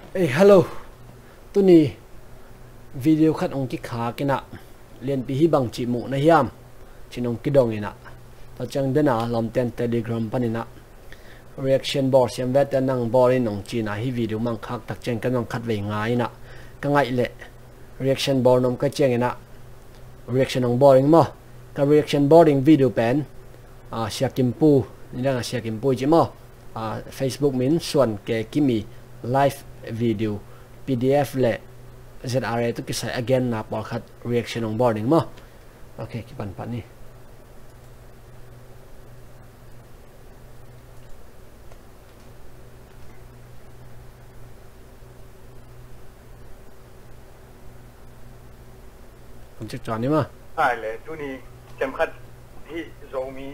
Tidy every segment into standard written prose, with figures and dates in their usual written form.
Hey, hello. Tu ni video khat ong ki kha kena lian pi hi bang chi mu na hiam chinong ki dong ina to chang dena lom ten telegram panina reaction board siam vet nang borin ong china hi video mang khak tak chen kan ong khat ve ngai na ka ngai le reaction board nom ka cheng ina reaction ong boring mo ka reaction boarding video pen siakim pu ni dang siakim pu chi mo Facebook min suan ke kimi live video PDF le ZRA tu kisah again na por khat reaction on boarding mo. Okay, kipan pa ni.ผมจะจอดนี่มั้ยใช่เลยทุนี่จำคัดที่โซมี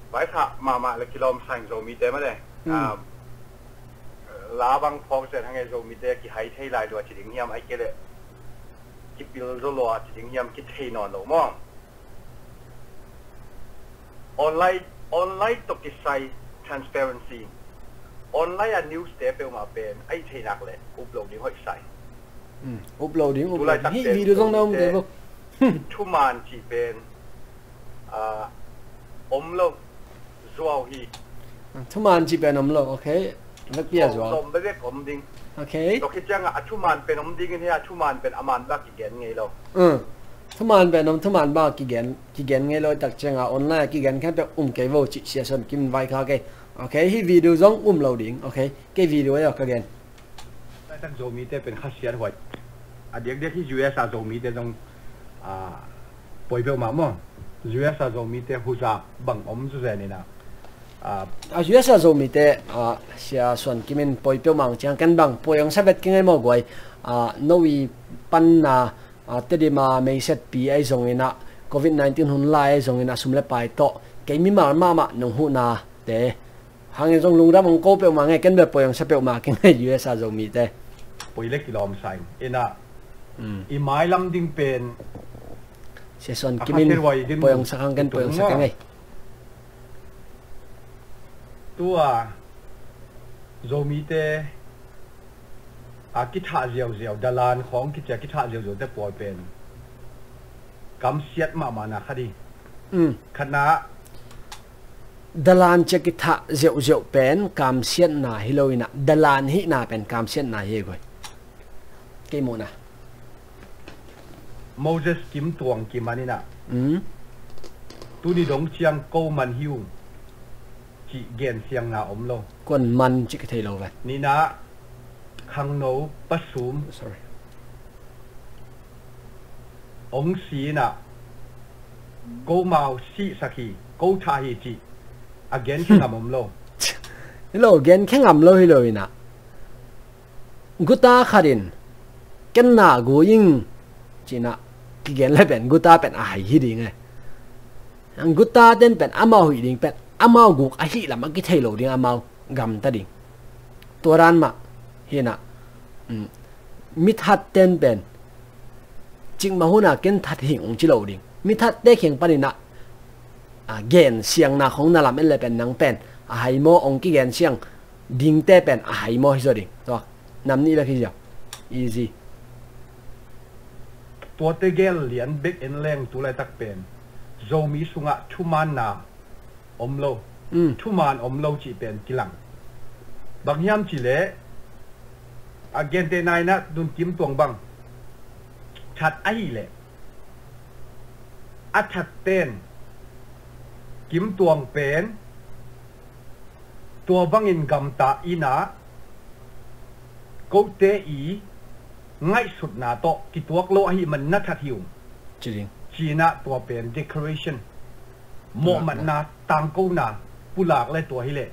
ไว้ถ้ามาเลยกิโลมสั่งโซมีเต็มมาเลยลาบังพองเสร็จทั้งไงโซมีเต็มกี่ไฮเทไลด์ด้วยจิตเงียมไอ้เกล้กี่ปีโซโล่จิตเงียมกี่เทนอนหลงมองออนไลน์ตกกิจใส่ transparency ออนไลน์นิวส์เตปเป็นมาเป็นไอ้เทนักเลยอุปโหลดดิ้งห้อยใส่อุปโหลดดิ้งนี่วีดีโอต้องน้องเดี๋ยวทุกมันจีเป็นอมโลจัวฮีทุกมันจีเป็นอมโลโอเคนักเปียจัวอมไม่ได้อมดิ้งโอเคเราคิดจังทุกมันเป็นอมดิ้งเนี่ยทุกมันเป็นอมันบ้ากี่แกนไงเราทุกมันเป็นทุกมันบ้ากี่แกนไงเราตักจังออนไลน์กี่แกนแค่เป็นเกย์โวจิเสียส่วนกินไว้ค่ะโอเคที่วิดีโอจ้องโหลดดิ้งโอเคเกย์วิดีโอเนี่ยกี่แกนแต่ตั้งโซมีแต่เป็นข้าเสียหัวเด็กที่ US โซมีแต่ต้องปล่อยเปล่ามั่ง US โซมีแต่หัวจับบังอมสุดเลยนะUS โซมีแต่เสียส่วนกินปล่อยเปล่ามั่งจังกันบังปล่อยองสับเบ็ดกินไงมั่งกวยโนวีปันนาเตดิมาไม่เสร็จปีไอ้ตรงนี้นะ COVID-19 หุ่นไล่ตรงนี้นะสุ่มเล็บไปโตเกมิมาหนุ่มหุ่นนะแต่หางยังตรงลุงรับมงโก้เปล่ามั่งไงกันแบบปล่อยองสับเปล่ามั่งกินไง US โซมีแต่ปล่อยเล็กกิโลมใส่นะอีไม้ลำดิ้งเป็นเสียส่วนกิมินปล่อยองสักครั้งกันปล่อยองสักไงตัวโซมีเตกิจหาเจียวดาลานของกิจหาเจียวแต่ปล่อยเป็นกำเสียดมานะคดีคณะดาลานจะกิจหาเจียวเป็นกำเสียดนาฮิโลวินะดาลานฮินาเป็นกำเสียดนาเฮกวยกี่โมนะโมเสสกิมตวงกิมันนี่นะตัวนี้ดงเชียงโกมันฮิวจีเกนเสียงนาอมโลกวนมันจิกเทโลกันนี่นะขังโนปัสสุม sorry องสีนะโกมาสีสักีโกทาฮิจีอเกนเสียงอมโลฮิโลเกนแค่งอมโลฮิโลวินะกุตาคารินเกนนากูยิงจีน่ะกิเกนเลยเป็นกุตาเป็นอาหิฮิดิงไงกุตาเต้นเป็นอามาหิดิงเป็นอามากุกอาหิละมันกิเทโลดิงอามากำตาดิงตัวร้านมาเห็นนะมิทัดเต้นเป็นจริงมาหัวหน้าเกนทัดหิงองจิโลดิงมิทัดได้เข่งปนินะเกนเสียงนาของนาลามเอลเลยเป็นนังเป็นอาหิโมองกิเกนเสียงดิงเต้เป็นอาหิโมฮิโซดิงตัวนำนี่แบบที่จะ easyตัวเตเกลเหรียญเบกเอ็นแรงตัวไรตักเป็นโซมีสุงะทุมานนาอมโลทุมานอมโลจีเป็นกิลังบางยามจีเล่อาเกนเตนายนะดุนกิมตวงบังชัดไอเล่อัชัดเต้นกิมตวงเป็นตัวบังอินกำตาอีนาโกเตอีง่ายสุดนาโตกิตัวโลหิมันนัทหิวจริงจีน่าตัวเป็น decoration โมมันนาตังกูนาผู้หลากเลยตัวฮิเล่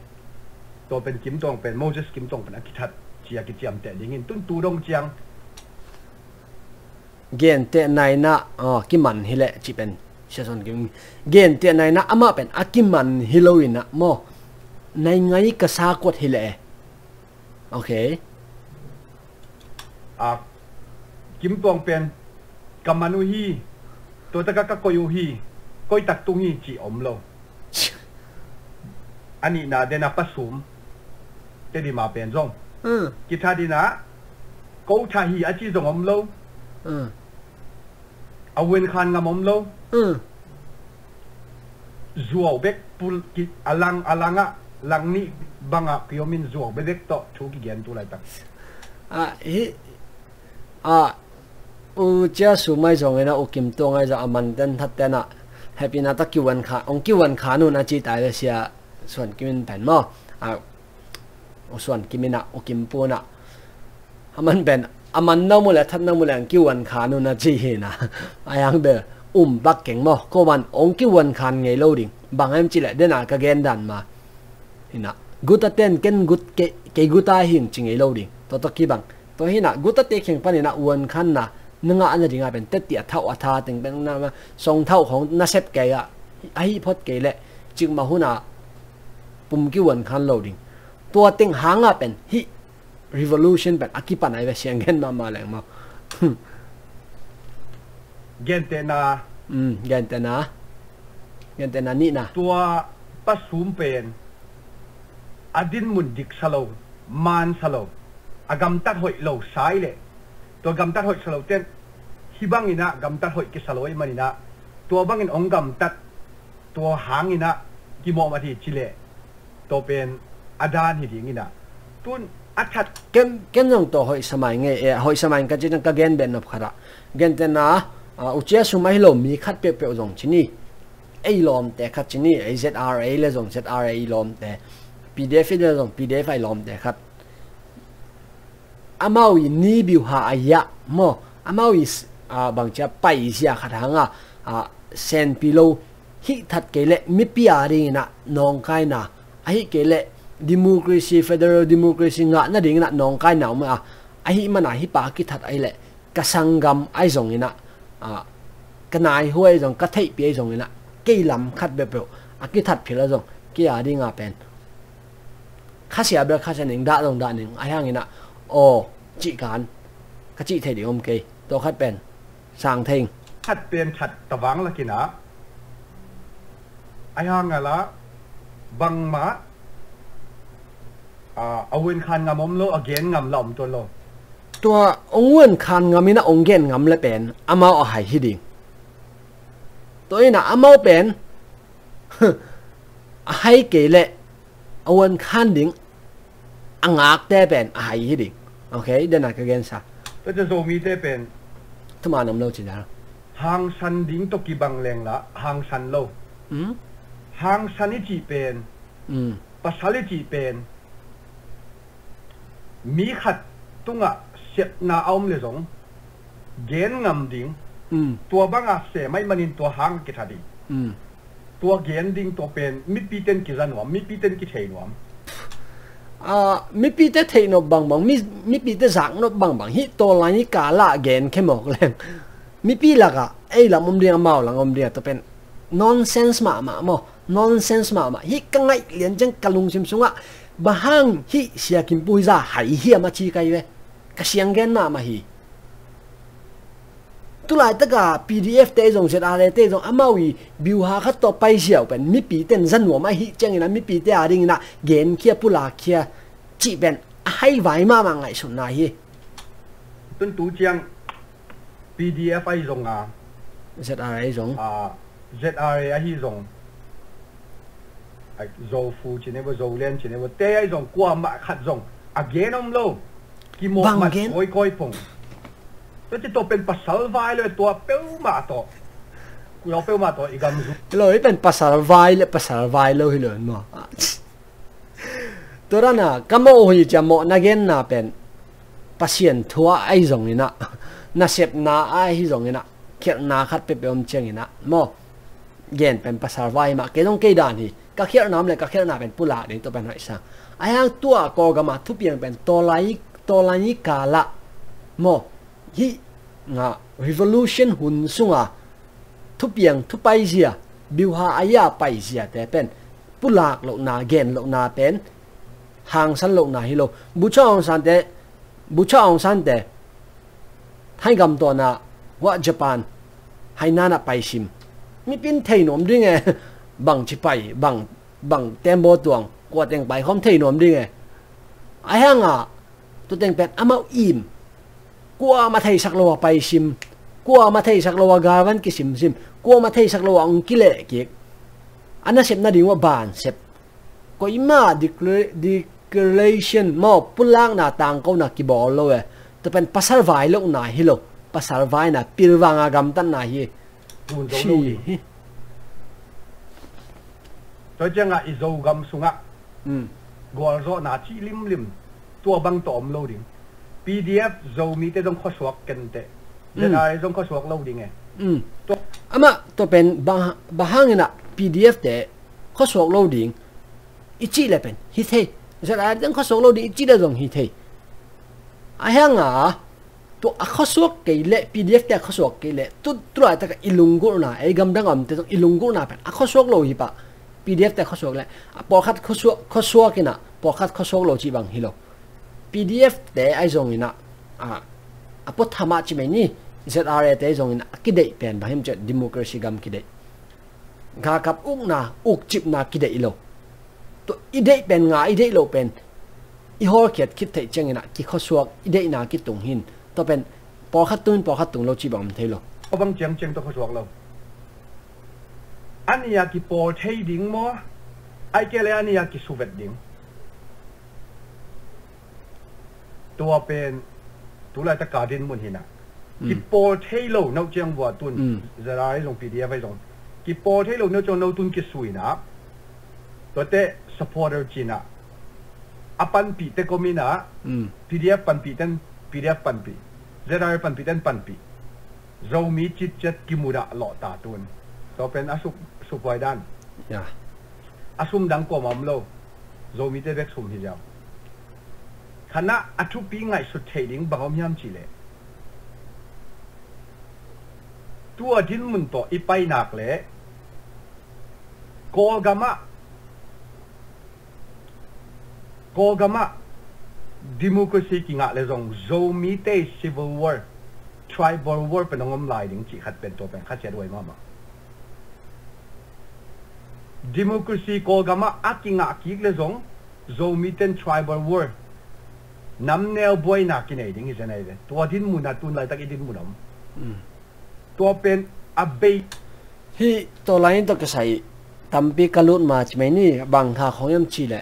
ตัวเป็นกิมตองเป็นโมเสสกิมตองเป็นอากิทัดเจียกิจยมแต่ดิ้งตุ้นตูดงเจียงเกนเตนายนะกิมันฮิเล่จีเป็นเชสอนกิมเกนเตนายนะอามาเป็นอากิมันฮิโลวินะโมในไงกษากดฮิเล่โอเคกิมตวงเป็นกัมมานุฮีตัวตะกะกะโกยูฮีก้อยตักตุงฮีจีอมโล อันนี้นะเดนับผสมเตดีมาเป็นจงกิธาดีนะกูทาฮีอาชีจงอมโลเอาเวนคันงามอมโลจัวเบกปุลกิอลังอะลังนี้บังอะกิโยมินจัวเบกโตชูกิเกนตุไลตักเจ้าสูไม่จงเลยนะอุกิมตัวไงจะอามันเต้นทัดเต้นอะแฮปปี้นะตะกิวันขาองกิวันขานูนะจีตายเลยเสียส่วนกิมินแผ่นหม้อส่วนกิมินะอุกิมปูนะมันเป็นมันน้ำมูลทัดน้ำมูลกิวันขานูนะจีนะยังเดอบักเก่งหม้อก็มันองกิวันขานไงโลดิ้งบางแห่งจีแหละเดินกระเกนดันมาหินะกุตเต้นเก่งกุตเกกุตาหิงจริงไงโลดิ้งตัวตะกี้บังตัวหินะกุตเตะเข่งปานนะวันขันนะนึกว่าอันนี้ง่ายเป็นเตะเท่าอัฐาถึงเป็นนั่นมาทรงเท่าของนักเซฟเกย์ไอ้พอดเกย์แหละจึงมาหุ่นปุ่มกี่วันขันโลดิ้งตัวติงหางเป็นฮิ revolution เป็นอากิปันไอ้เสียงเงินมาแรงมาเกนเตนาเกนเตนานี่นะตัวปัสสุมเป็นอดินมุนดิกสโลมันสโลอากำตัดหอยโลสายเลยตัวกำตัดหอยสโลเต้นที่บังอินะกำตัดหอยกิสโลอิมันอินะตัวบังอินองกำตัดตัวหางอินะกิโมมาที่ชิเลตัวเป็นอาดานหิดิงินะตุนอัดเกมยังตัวหอยสมัยไงหอยสมัยก็จะนั่งก็เกนเป็นนับขระเกนเตนะอุจจาระสมัยลมมีคัดเปรี้ยวๆตรงที่นี่ไอ้ลมแต่คัดที่นี่ไอ้ ZRA เลยตรง ZRA ลมแต่ PDF เลยตรง PDF ไอ้ลมแต่คัดอามาวินี่บิวหาอายะโมอามาวิบางจะไปเสียขัดหางเซนปิโลฮิทัดเกลมิปิอารีนะน้องไก่นะไอ้เกลดิโมคราซีเฟเดอรัลดิโมคราซีงะนั่นเองนะน้องไก่นะมาไอ้มันไอ้ปากิทัดไอ้เละกสังกัมไอ้ตรงนี้นะกันนายห้วยตรงกระเทยเปียตรงนี้นะกี่ลำคัดแบบเปล่ากิทัดผิดแล้วตรงกี่อารีงะเป็นข้าเสียเบลข้าจะหนึ่งด่าตรงด่าหนึ่งไอ้ยังนี้นะโอ้จีการกจีเทดิอมเกยตัวคัดเป็นสร้างเทงคัดเป็นขัดตะวังละกินะไอ้ห่างละบังมาเอาเวนคันงามอมโลอเกนงามหล่อมตัวโลตัวองเวนคันงามินะองเกนงามเลยเป็นอามาเอาหายฮิดิงตัวนี้นะอามาเป็นให้เกยเลยเอาเวนคันดิงอังอักได้เป็นหายฮิดิงโอเคเดินหน้ากันกันซะตัวจะโซมีได้เป็นทุกมานำโลจินะหางสันดิ้งตกิบังแรงละหางสันโลหางสันนิจิเป็นภาษาลิจิเป็นมีขัดตุงะเสียนาอมเลยสงเกนงำดิ้งตัวบังอาเสไม่มันินตัวหางกิทัดีตัวเกนดิ้งตัวเป็นมิปีเต็นกิจันหวมมิปีเต็นกิเทนหวมมิปีเตเทนบางมิปีเตสังนบางฮิตัวลานิกาละเกนแค่หมอกแรงมิปีละกะไอ้ละมุมเรียงเมาละมุมเรียงตัวเป็น nonsense มาโม nonsense มาฮิกังไงเลียนจังกะลุงซิมซุงะบะฮังฮิเสียกิมปุยซาหายเฮียมาชีไกเวกะเสียงเกนมาฮิตุลายตะกะ PDF เตจงเสร็จอะไรเตจงอามาวีบิวหาคัตต่อไปเสียวเป็นมิปีเต็นซันหัวมาฮิจังนะมิปีเตอาริงนะเกนเคียปุลาเคียจีเป็นให้ไว้มาไงสุดนายต้นตูเจียง PDF ไอ้จงZRA จงZRA ไอ้จงไอ้โจฟูจีเนวโจเลนจีเนวเตไอ้จงกว่ามาขัดจงอาเกนอมโลกิโมมาค่อยพงตัวจะตัวเป็นภาษาไวเลยตัวเป้ามาตัวกูเอาเป้ามาตัวอีกกันเลยเป็นภาษาไวเลยภาษาไวเลยเลยมั้งตัวนั้นนะก็มองอยู่จะมองนักเรียนน่ะเป็นภาษาทั่วไอ้ตรงนี้นะน่าเสพน่าไอ้ตรงนี้นะเขียนน่าคัดเป็นอมเชียงนี่นะมองเย็นเป็นภาษาไวมาเกี่ยต้องเกี่ยด่านที่ก็เขียนน้ำเลยก็เขียนน่าเป็นปุระนี่ตัวเป็นอะไรสักไอ้ยังตัวก็กมาทุกอย่างเป็นตัวลายกาละมองฮิงะ revolution หุ่นสุงะทุบยังทุบไปเสียบิวหาอายาไปเสียแต่เป็นปุลากโลนาเกนโลนาเป็นหางสันโลนาฮิโลบุชองสันแต่ให้กำตัวนะว่าญี่ปุ่นให้นานาไปชิมมีเป็นไทยหนุ่มด้วยไงบังชิไปบังเต็มโบตวง กว่าแต่งไปห้อมเทนอมดิไงไอ้ห่างอ่ะตัวแต่งเป็นอามาอิ่มกว่ามาไทยสักโลไปซิมกว่ามาไทยสักโลกาวันกิซิมกว่ามาไทยสักโลอังกิเลกิกอันนั้นเสพน่าดีว่าบานเสพก็อิมาdeclaration มอปุ่นล่างหน้าต่างเขาหนักกี่บอลเลยแต่เป็นภาษาไว้ลูกหน้าฮิโลภาษาไว้น่ะพิรวังอากรรมตันหน้าฮีชีตัวจังอ่ะอิโซกัมสุงะกอลโซนาชีลิมตัวบังตอมโลดิ้ง PDF โซมีแต่ต้องข้อสวกกันแต่จะได้ต้องข้อสวกโลดิ้งไงตัวอามาตัวเป็นบางอย่างน่ะ PDF แต่ข้อสวกโลดิ้งอีจีเลยเป็นฮิตเทจะได้ต้องข้อสวกโลดิ้งอีจีเลยต้องฮิตเทไอ้ห่างอ่ะตัวข้อสวกเกลี่ย PDF แต่ข้อสวกเกลี่ยตัวอะไรแต่ก็อิลุงกุน่ะไอ้กำดังอ่ะแต่ต้องอิลุงกุน่ะเป็นข้อสวกโลฮิปะPDF แต่ข้อสวกเลยพอคัดข้อสวกกินอ่ะพอคัดข้อสวกโลจีบังฮิโล PDF แต่ไอ้ตรงนี้นะพอทำมาจีไม่นี่ ZRA แต่ไอ้ตรงนี้นะคิดได้เป็นบางทีมันจะ democracy กำคิดได้กากับอุกจิบนะคิดได้โลตัวอีเดเป็นงาอีเดโลเป็นอีหัวเขียดคิดเทจังนี้นะคิดข้อสวกอีเดน่าคิดตรงหินตัวเป็นพอคัดตุนโลจีบังมันเทโลพอบางเจียงตัวข้อสวกเราอันนี้อยากกิโปเทดิ้งมั้งไอ้แกเลยอันนี้อยากกิสูเวตดิ้งตัวเป็นตัวอะไรตะการดินมุนหินะกิโปเทโลนอกเจียงวัวตุนจะได้ลง PDF ไปลงกิโปเทโลนอกเจียงนอกตุนกิสุยนะตัวเตะ supporter จีน่ะอปันปีเตก็มีนะ PDF ปันปีเต้น PDF ปันปีจะได้ปันปีเต้นปันปีเรามีจิตเจ็ดกิมุระหล่อตาตุนตัวเป็นอาสุปไว้ด้านอาสุมดังกว่ามัมโลโซมีเตเบ็กสุมฮิจาวขณะอัทุปีไงสุดเทดิ้งบางอมยามจีเลตัวดินมุนตัวอีไปหนักเลยโกกามะดิโมคราซีกิงะเลยซงโซมีเตซิวิลวอร์ทริบอลวอร์เป็นองค์ลายดิ้งจีขัดเป็นตัวเป็นขัดเสียด้วยมาdemocracy ko gama akinga akik le zong zo miten tribal war namnel boy na kinai ding isanai de to din muna tun lai tak idin munam to pen abai hi to lain to kasai tampi kalut ma chmai ni bang tha khongyam chi le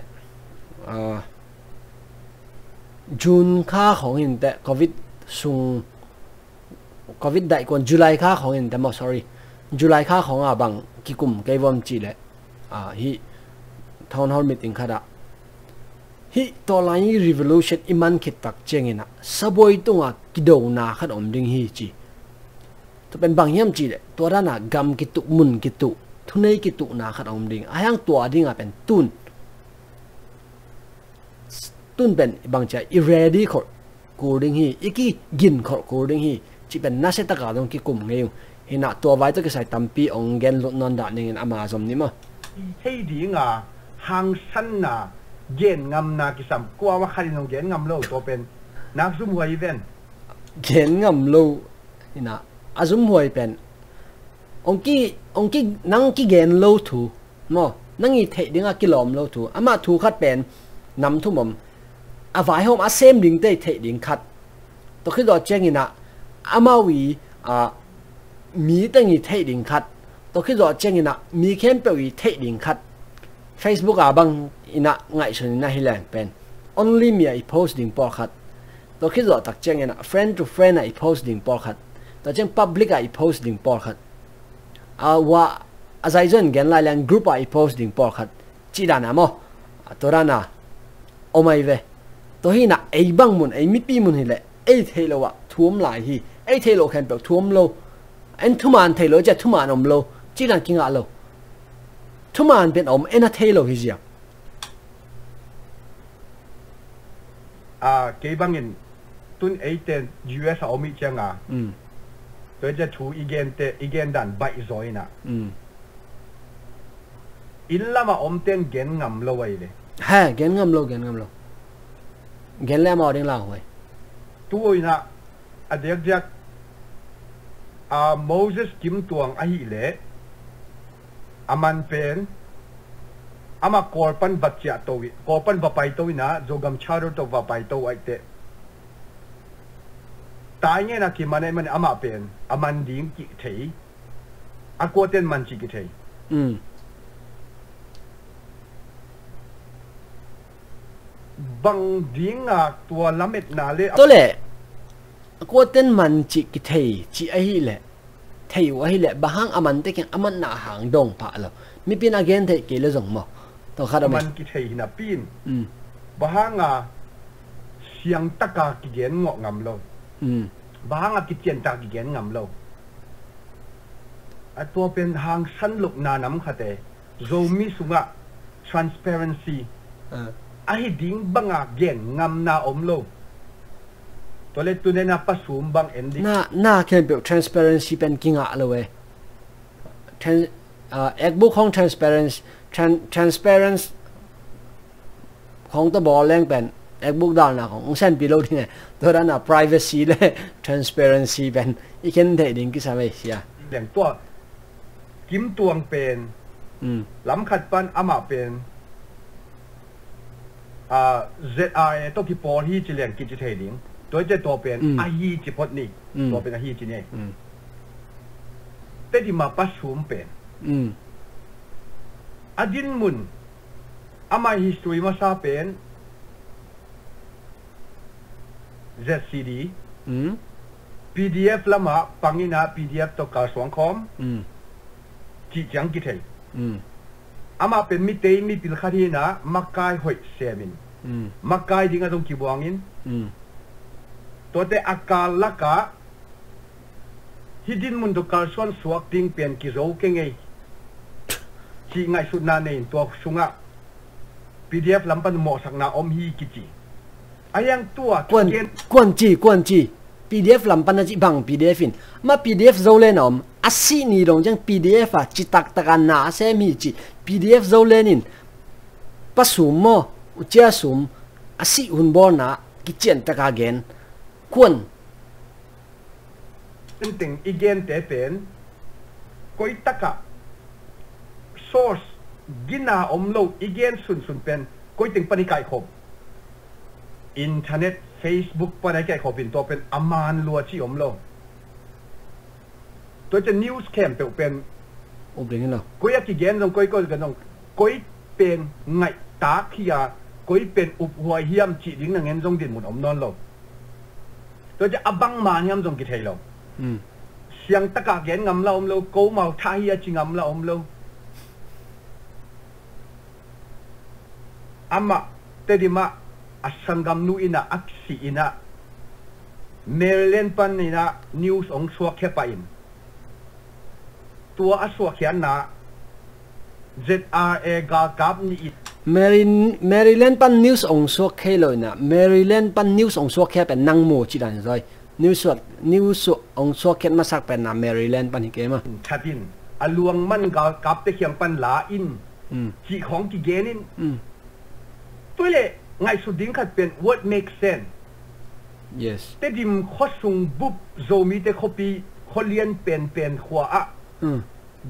june kha khongin te covid dai kon july kha khongin te mo sorry july kha khonga bang kikum kaiwam chi le hi town hall meeting khada hi to lai revolution iman khit tak chengina saboi tunga kido na khat om ding hi chi to ben bang yam chi le to ra na gam ki tu mun ki tu thunei ki tu na khat om ding ayang to ding a pen tun ben bang cha i ready khor ko ding hi iki gin khor ko ding hi chi ben na se ta ka dong ki kum ngeu hina to vai to ke sai tampi ong gen lot non da ning amazon ni maให้ดีงาหางสั้นนาเย็นงำนากิสัมกลัวว่าใครน้องเย็นงำโลตัวเป็นนักซุ่มหวยเป็นเย็นงำโลนี่นะอาซุ่มหวยเป็นองกี้นังกี้เย็นโลถูมั้งนังอีเทดิ้งอากิลอมโลถูอามาถูคัดเป็นนำทุ่มอาฝ่ายห้องอาเซมดิ้งได้เทดิ้งคัดตัวขึ้นตัวเจงินะอามาวีมีตั้งอีเทดิ้งคัดตัวคิดว่าเจงอินะมีแค่เปลี่ยนเทดิ้งคัด Facebook บางอินะไงส่วนอินะฮิแลนเป็น only มีไอโพสต์ดิ้งปอคัดตัวคิดว่าตักเจงอินะ friend to friend ไอโพสต์ดิ้งปอคัดตัวเจง public ไอโพสต์ดิ้งปอคัดว่าอาศัยจนกันหลายๆ group ไอโพสต์ดิ้งปอคัดจีดานะมั้งตัวนั้นนะโอ้ไม่เว้ตัวฮีนะไอบางมุนไอมิปีมุนฮิแหละไอเทโลวะท่วมหลายฮีไอเทโลแค่เปล่าท่วมโลอันทุมานเทโลจะทุมานอมโลจีนันกิงอาโลทุมานเป็นอมเอ็นเทโลฮิเซียเกี่ยบังเงินตุนไอเตน US เอามีเชียงตัวจะถูอีเกนดันใบซอยนะอินละมาอมเต้นเกนงำโลไว้เลยฮะเกนงำโลเกนแล้วมาเอาดิ้งลาไว้ตัวนะเด็กโมเสสกิมตวงไอหิเลมันเป็น ama korpan batcha towi korpan bapai towi na jogam charo to bapai to aite tai nge na ki mane man ama pen aman ding ki thei akoten man chi ki thei bang ding a tua lamet na le to le akoten man chi ki thei chi a hi le thei wa hi le bahang aman te ken aman na hang dong pa lo mi pin again thei ke le jong mo to khada man ki thei na pin bahanga siang taka ki gen ngo ngam lo bahanga ki chen ta ki gen ngam lo a to pen hang san luk na nam khate zo mi sunga transparency a hi ding banga gen ngam na om lo to le tu ne na pasum bang ending na ken be transparency pen kinga lo we ek book hong transparent ของตะบอแรงเป็นเอกบุกดาวนะของเส้นปีโลที่ไงตัวนั้นนะ privacy และ transparency เป็นอีกแค่ไหนดิ้งกิสาไม่เสียอย่างตัวกิมตวงเป็นล้ำขัดปันอามาเป็นZR ตัวที่ปอที่จะเลี้ยงกิจเทดิ้งตัวจะตัวเป็นอาฮีจิพดนี่ตัวเป็นอาฮีจีเนี่ยแต่ที่มาปัสสุมเป็นอดินมุนอามา history มาซาเป็น ZCD PDF ละมาปังอินา PDF ตัวการสวงคอมจีจังกิเทอามาเป็นมิเตยมีปิลคาทีนะมักกายหอยเซมินมักกายดิ้งตรงกีบวงินตัวแต่อาการละกะฮิดินมุนตัวการสวนสวกดิ้งเป็นกิโรเก่งไงจีไงสุดนาเนนตัวสุงะPDF ลำปันหมอสักนาอมฮีกิจิอายังตัวกวนจี PDF ลำปันจีบัง PDF อินมา PDF โซเลนอมอาศัยนี่ลงจัง PDF อ่ะจิตักตะกันนาเซมีจี PDF โซเลนินปัสสุมโมอุจจาสุมอาศัยหุ่นบอลนะกิจเจนตะกาเกนกวนตึงอีเกนเตเป็นก้อยตะกะ source กินาอมโลอีเกนสุนเป็นก้อยตึงปนิกายขบอินเทอร์เน็ต Facebook ปนิกายขบเป็นตัวเป็นอามานลัวที่อมโลตัวจะ news cam เป็นอุปนิสัยก้อยกิเกนตรงก้อยกันตรงก้อยเป็นไงตาขี้ยาก้อยเป็นอุปหัวเฮียมจีดิ้งนั่งเงินตรงดินหมุนอมนอนโลตัวจะอบังมาเฮียมตรงกิเทยโลเสียงตะกาเกนงำเราอมโลโกมาท่าเฮียจิงำเราอมโลอามาเตดิมาอัสังกัมนูอินะอักษีอินะเมริเลนปันอินะนิวส์องสวกแค่ไปอินตัวอสวกเขียนนะ ZRA กากับนี่เมริเลนปันนิวส์องสวกแค่เลยนะเมริเลนปันนิวส์องสวกแค่เป็นนังโมจิดันเลยนิวส์องสวกแค่มาสักเป็นนะเมริเลนปันที่เกมาชัดอินอลวงมันกากับแต่เขียงปันลาอินจีของจีเกนินตัวเล่ไงสุดดิ้งขัดเป็น what makes sense yes แต่ดิมข้อส่งบุบโซมีแต่ข้อปีข้อเลียนเป็นขวาอะ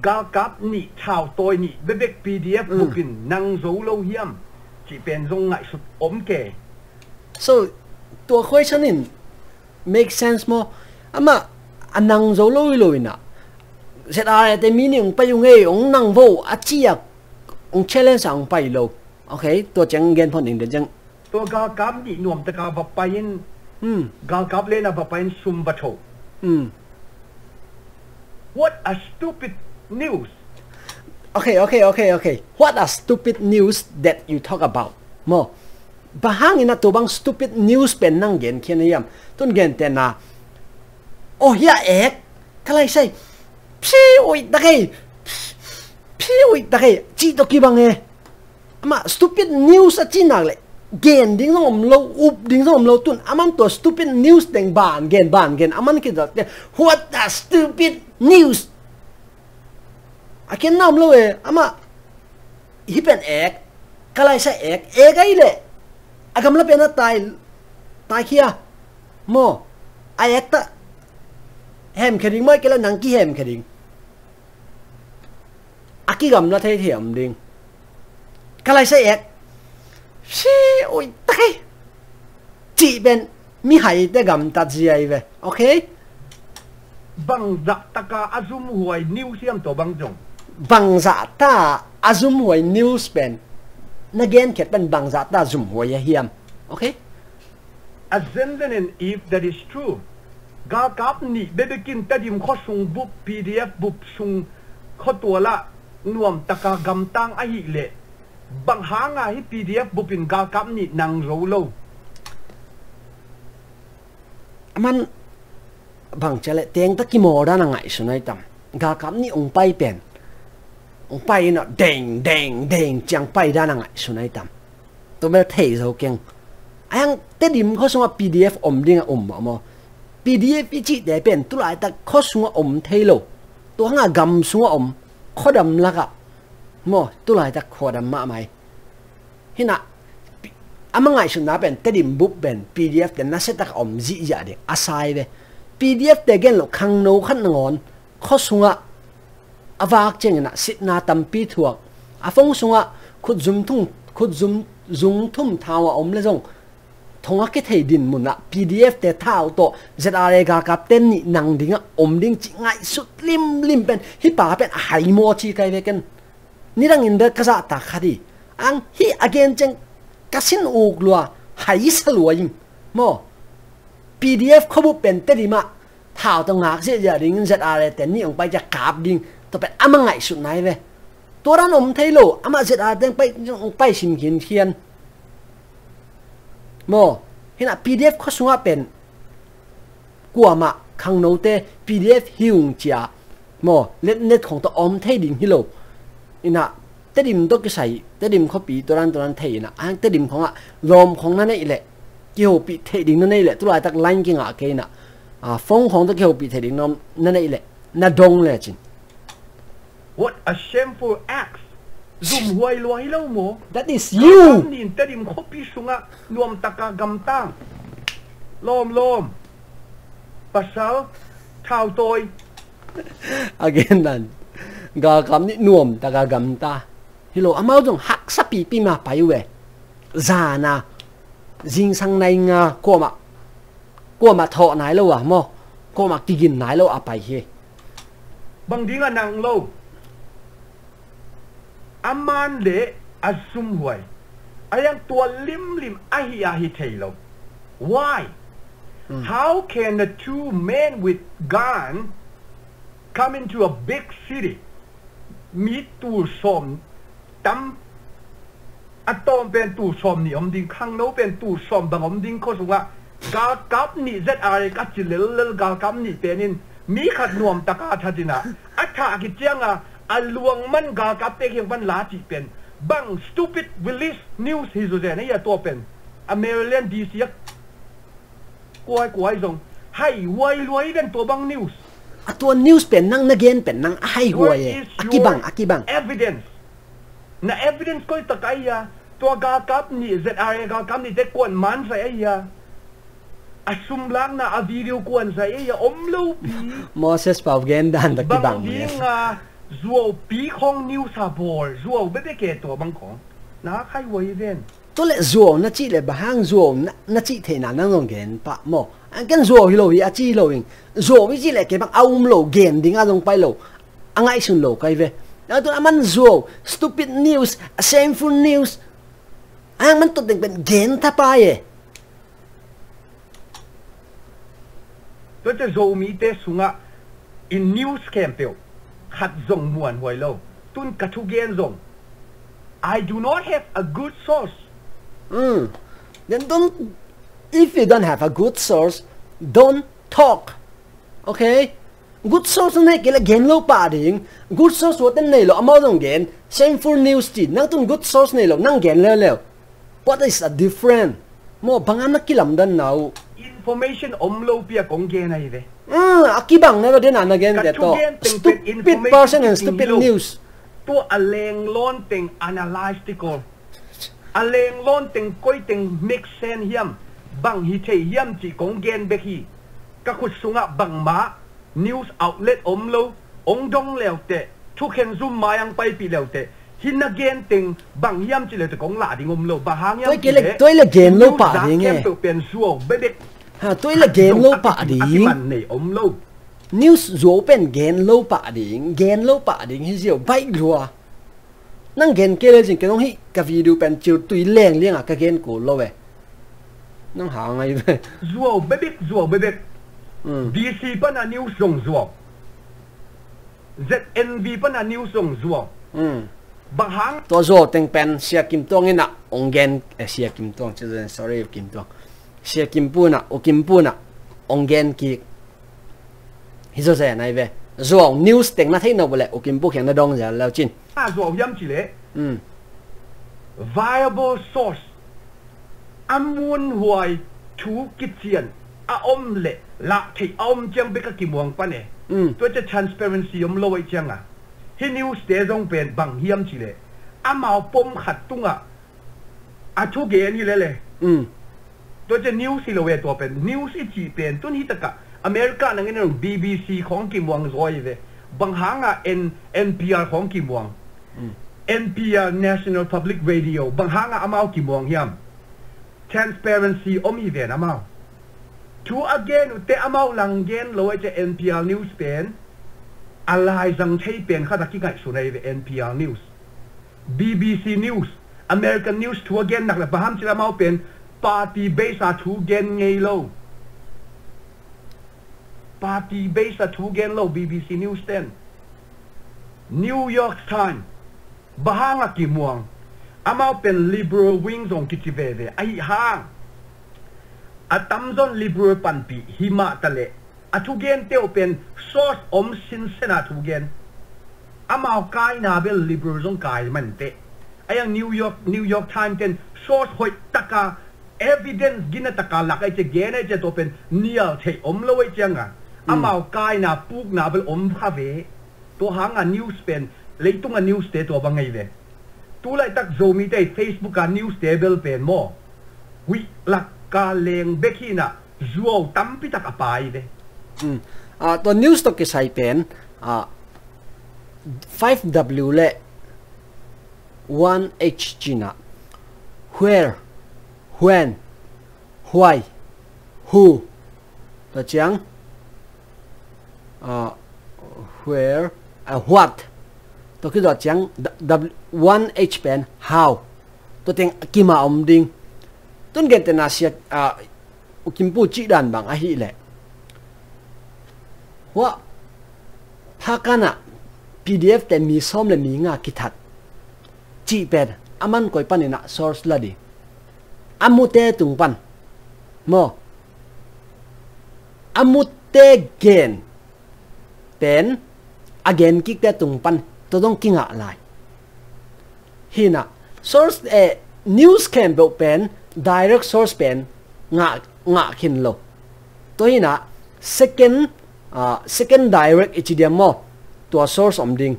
กากับนี่ชาวตัวนี่เบบก PDF บุบินนังโซโลเฮียมที่เป็นทรงไงสุดอมแก่ so ตัว question in make sense มั้ยอามาอันนังโซโลเลยนะเสร็จอะไรแต่มีนี่องไปยังไงองนังโวอาเจียองเชลเลนสั่งไปโลโอเคตัวจังเงินพอหนึ่งเดือนจังตัวกากับนี่หน่วมตะกาบไปยินกากับเล่นบไปยินซุมบัตโตwhat a stupid news okay what a stupid news that you talk about โมบางอย่างนะตัวบาง stupid news เป็นนั่งเงินแค่นี้ยังต้นเงินแต่น่ะโอ้ยเอกอะไรใช่พี่อุ้ยตะกี้จีตะกี้บังเอมา stupid news อะจีนักเลยเกณฑ์ดิ้งส่งเราอุบดิ้งส่งเราตุนอามันตัว stupid news แต่งบานเกณฑ์อามันคิดว่า what a stupid news อาเกณฑ์น้ำเราอามาฮิเป็นเอกก็เลยใช่เอกไอ้เลยอากำลังเป็นอะไรตายเคียโมไอเอกตะแฮมแค่ดิ้งไม่ก็แล้วนังกี้แฮมแค่ดิ้งอากี้กำลังเทียมดิ้ง cái này sẽ ép xí ôi tay chị bên mi hay để gầm ta gì ấy về ok bằng dạ ta cả azum huay news xem tổ bằng rồng bằng dạ ta azum huay news bên na gen kết bên bằng dạ ta zoom huay hiam ok Azenden if that is true ga kap ni bebekin tadim khosung book pdf book sung khotwala nuam taka gamtang a hi le bang hanga hi pdf book in ga kap ni nang ro lo man bang chale teng ta ki mo da na ngai sunai tam ga kap ni ong pai pen ong pai no deng deng deng chang pai da na ngai sunai tam to me thei zo keng anh tết điểm có số PDF ding mà PDF chỉ để bên tôi lại ta có số thấy lâu tôi hăng gầm số có đầm là cả mà tôi lại ta có đầm mà mày hiện na anh ngay xuống na bên tết điểm book bên PDF để nó sẽ ta gì vậy đi asai về PDF để gen lo khang nấu khăn ngon có số vác chừng na sit na tam pi thuộc phong số khut zoom thum thao lấy rong thông cái thầy đình muốn PDF để thao to ZRA ga cáp tên nhị năng đinh đinh chỉ ngay sút lim bên hi bà bên hải mua chi cái về cái ni đang in được cái gì ta khá đi anh hi again chăng cái xin uổng lúa hải sa lúa in mò PDF không biết bên tên gì mà thao tông ngạc sẽ giờ đinh ZRA tên nhị ông bay ra cáp đinh tôi bên âm ngay sút này về tôi đang thấy lo âm ZRA tên bay xin khiên mò hiện tại PDF có số bên qua mà khang nấu te PDF hiung chia mò netของตัวthấyดิ่งฮิโลนี่นะแต่ดิ่งตัวก็ใส่แต่ดิ่งเขาปีตัวนั้นthấyนะอันแต่ดิ่งของลมของนั่นนี่แหละเกี่ยวปีthấyดิ่งนั่นนี่แหละตัวอะไรตักไล่กิ่งอะไรนะฟงของตัวเกี่ยวปีthấyดิ่งนั่นนี่แหละน่าดงเลยจริง What a shameful act zoom huay loay lo mo that is you nin tadim khopi sunga nuam taka gamtang lom pasal thao toy again dan ga kam ni nuam taka gamta hilo amao jong hak sa pi ma pai we za na jing sang nai nga ko ma tho nai lo wa mo ko ma tigin nai lo a pai he bang dinga nang lo aman le asum huay ayang tua lim ahi thelo why how can the two men with gun come into a big city meet tu som tam atom pen tu som ni ding khang no pen tu som bang ding ko sunga ga kap ni ZRA ka chilel ga kap ni penin mi khat nuam taka thadina atha ki chianga alluang man ga kap te hiang ban la chi pen bang stupid release news hi zo je ne ya to pen American DC quay zong hai huay luai den to bang newsตัว news เป็นนั่งนักเรียนเป็นนั่งให้หัวอากิบัง evidence na evidence ko takaya to ga kap ni ZRA ga kap ni te kon man sa ya asum lang na a video kon sa ya omlo pi Moses Pavgen dan ta kibang ni zuo pi khong news ha bol zuo be be ke to bang khong na khai huay den to le zuo na chi le bahang zuo na chi the na nang ngong gen pa mo an kan zuo hi lo hi a chi lo ing zuo wi chi le ke bang aum lo gen ding a long pai lo angai sun lo kai ve na to aman zuo stupid news shameful news ang man to ding ben gen ta pa ye to te zo mi te sunga in news campaign khat zong muan huay lo tun ka thu gen zong I do not have a good source then don't if you don't have a good source don't talk okay good source này cái là gen lo pa ding good source what này lo amao dong gen shameful news ti nang tun good source này lo nang gen le what is a different mo bangan na kilam dan now information omlo pia kong gen ai ve akibang na din na again deto stupid person and stupid news to aleng lon ting analyze tiko aleng lon ting koi ting make sense hiam bang hi thei hiam chi kong gen be hi ka khut sunga bang ma news outlet omlo ong dong leo te thu khen zoom mayang pai pi leo te hin again ting bang hiam chỉ là từ công lạ đi ngom lâu bà hàng hiam tôi là gen lâu pa đi nghe pen suo bebe ha tôi là gen lâu pa đi này lâu news zo pen gen lâu pa đi hi diệu bay rùa năng gen kia là gì cái nông hi cái video pen chiều tùy leng liang à cái gen cổ lâu về năng hàng ngay về zuo bebe DC pan a news song zuo ZNV pan a news song zuo bang hang to zo teng pen sia kim tong ina ongen sia kim tong chứ sorry kim tong sia kim pu na o kim pu na ongen ki hi zo se nai ve zo news teng na thei no bole o kim pu khang na dong ja lao chin zo yam chi le viable source amun huai thu kitchen a le la thi chang be ka ki muang pa ne to cha transparency loi chang a hi news te jong pen bang hiam chi le amao pom khat tunga a thu ge ni le to cha news si lo we to pen news i chi pen tun hi taka America nang in BBC khong ki muang zoi ve bang hanga NPR khong ki muang NPR National Public Radio bang hanga amao ki muang hiam transparency hi ve amao thu again te amao lang gen lo cha NPR news pen alai zang thei pen kha ki ngai su nei ve NPR news BBC news American news thu again nak la baham chila mau pen party base a thu gen ngei lo party base a thu gen lo BBC news ten New York Times bahanga ki muang amao pen liberal wing zong ki chi ve ve ai hang atamzon liberal panpi hima tale athugen te open source sin sena thugen amao kai na bel liberal zong kai man te ayang New York Times ten source hoi taka evidence gina taka lakai che gene che open nial the loi changa amao kai na puk na bel phave to hanga news pen leitunga news te to bangai ve tu lai tak zomi te Facebook a news te bel pen mo wi lak ka leng bekina zuo tampi tak apai de to news to ke sai pen 5W le 1H china where when why who to chang where what to ki do chang 1H pen how to teng kima ding tun gen te na sia ukimpu chi dan bang a hi le wa phakana PDF te mi som le mi nga ki that chi pen aman koi panina source la di amute tung pan mo amute gen pen again ki te tung pan to dong kinga lai hina source news campbell pen direct source pen nga khin lo to hina second direct hdm mo to source ding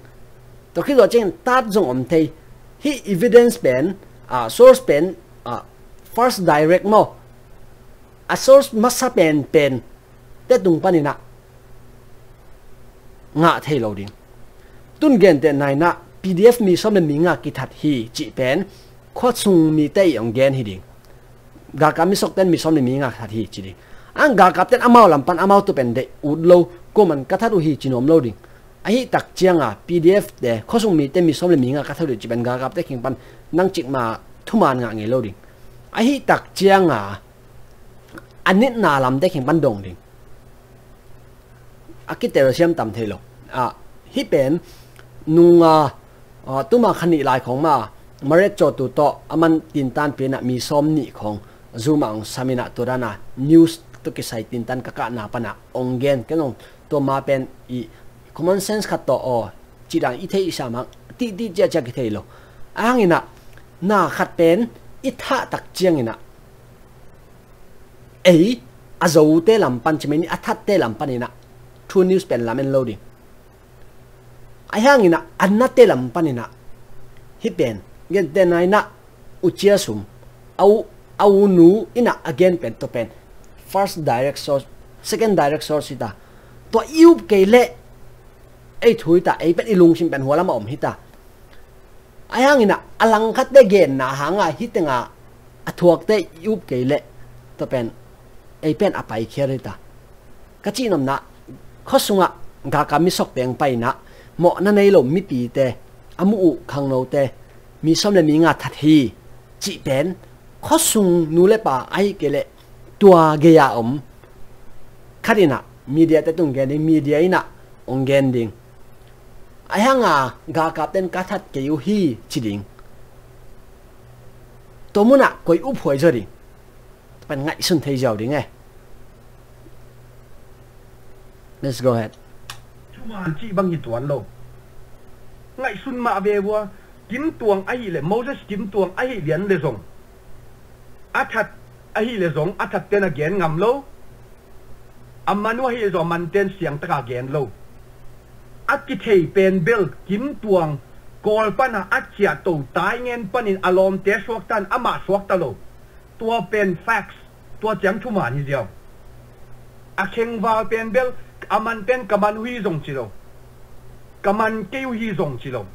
to khi do chen tat jong thei hi evidence pen source pen first direct mo a source masa pen te tung panina nga thei lo ding tun gen te nai na PDF mi som le mi nga ki that hi chi pen kho chung mi te ong gen hi ding ga ka mi sok ten mi som le mi nga that hi chi ding ang ga kap ten amao lam pan amao tu pen de ud lo ko man ka thatu hi chinom lo ding a hi tak chianga PDF de kho chung mi te mi som le mi nga ka thatu chi pen ga kap te king pan nang chik ma thuman nga nge lo ding a hi tak chianga anit na lam te king pan dong ding akitero siam tam thelo hi pen nunga tuma khani lai khong ma maret cho tu to aman tin tan pe na mi som ni khong zuma ong samina turana news to ki sai tin tan ka na pana ongen kenong to ma pen I common sense khat to o chidang I thei sama ti ja ki theilo angina na khat pen I tha tak chiangina ei azo te lam pan chimeni athat te lam panina two news pen lamen loading ayangina annate lam panina hi pen gen te nai na uchia sum au nu ina again pen to pen first direct source second direct source ita to iup ke le ei thui ta ei pen ilung sim pen huala ma om hita ai hang ina alang khat de gen na hanga hitenga athuak te yup keile to pen ei pen apai kherita kachi nom na khosunga ga ka mi sok teng pai na mo na nei lo mi pi te amu u khang no te mi som le mi nga that hi chi pen khosung nu le pa ai kele tua ge ya khadina media te tung gen media ina ong gen ding ai hanga ga kapten ka that ke yu hi chiding tomuna koi up hoi jori pan ngai sun thei jaw ding e let's go ahead chuman chi bang ni tuan lo ngai sun ma ve wa kim tuang ai le Moses kim tuang ai lian le zong athat ai le zong athat ten again ngam lo amanu hi zo man ten siang ta again lo aki thei pen bel kim tuang kol pana achia to tai ngen panin alom te swak tan ama swak ta lo tua pen facts tua jam chuma ni jiao a kheng wa pen bel aman pen kaman hui zong chi lo kaman ke hui zong chi lo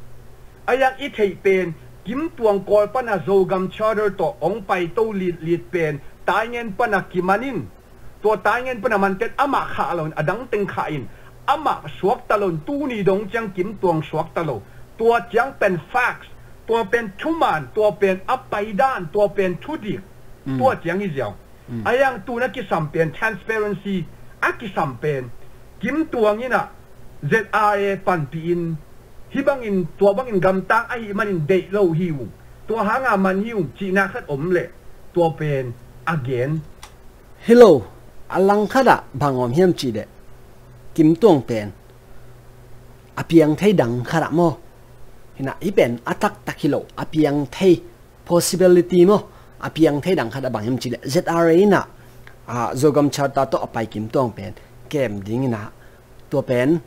ayak i thei pen kim tuang kol pana zo gam charter to ong pai to lit pen tai ngen pana kimanin tua tai ngen pana man tet ama kha lo adang teng kha in ama swak talon tu ni dong chang kim tuang swak talo tua chang pen facts tua pen chuman tua pen apai dan tua pen thudi tua chang i jiao ayang tu na ki sam pen transparency aki sam pen kim tuang ina ZRA pan pin hibang in tua bang in gam tang ai manin dei lo hiu tua hanga man hiu chi na khat le tua pen again hello alang khada bangom hiam chi de kim tuang pen apiang thai dang khara mo hina ipen atak takilo apiang thai possibility mo apiang thai dang khada bangem chile ZRA na zogam charta to apai kim tuang pen kem ding na to pen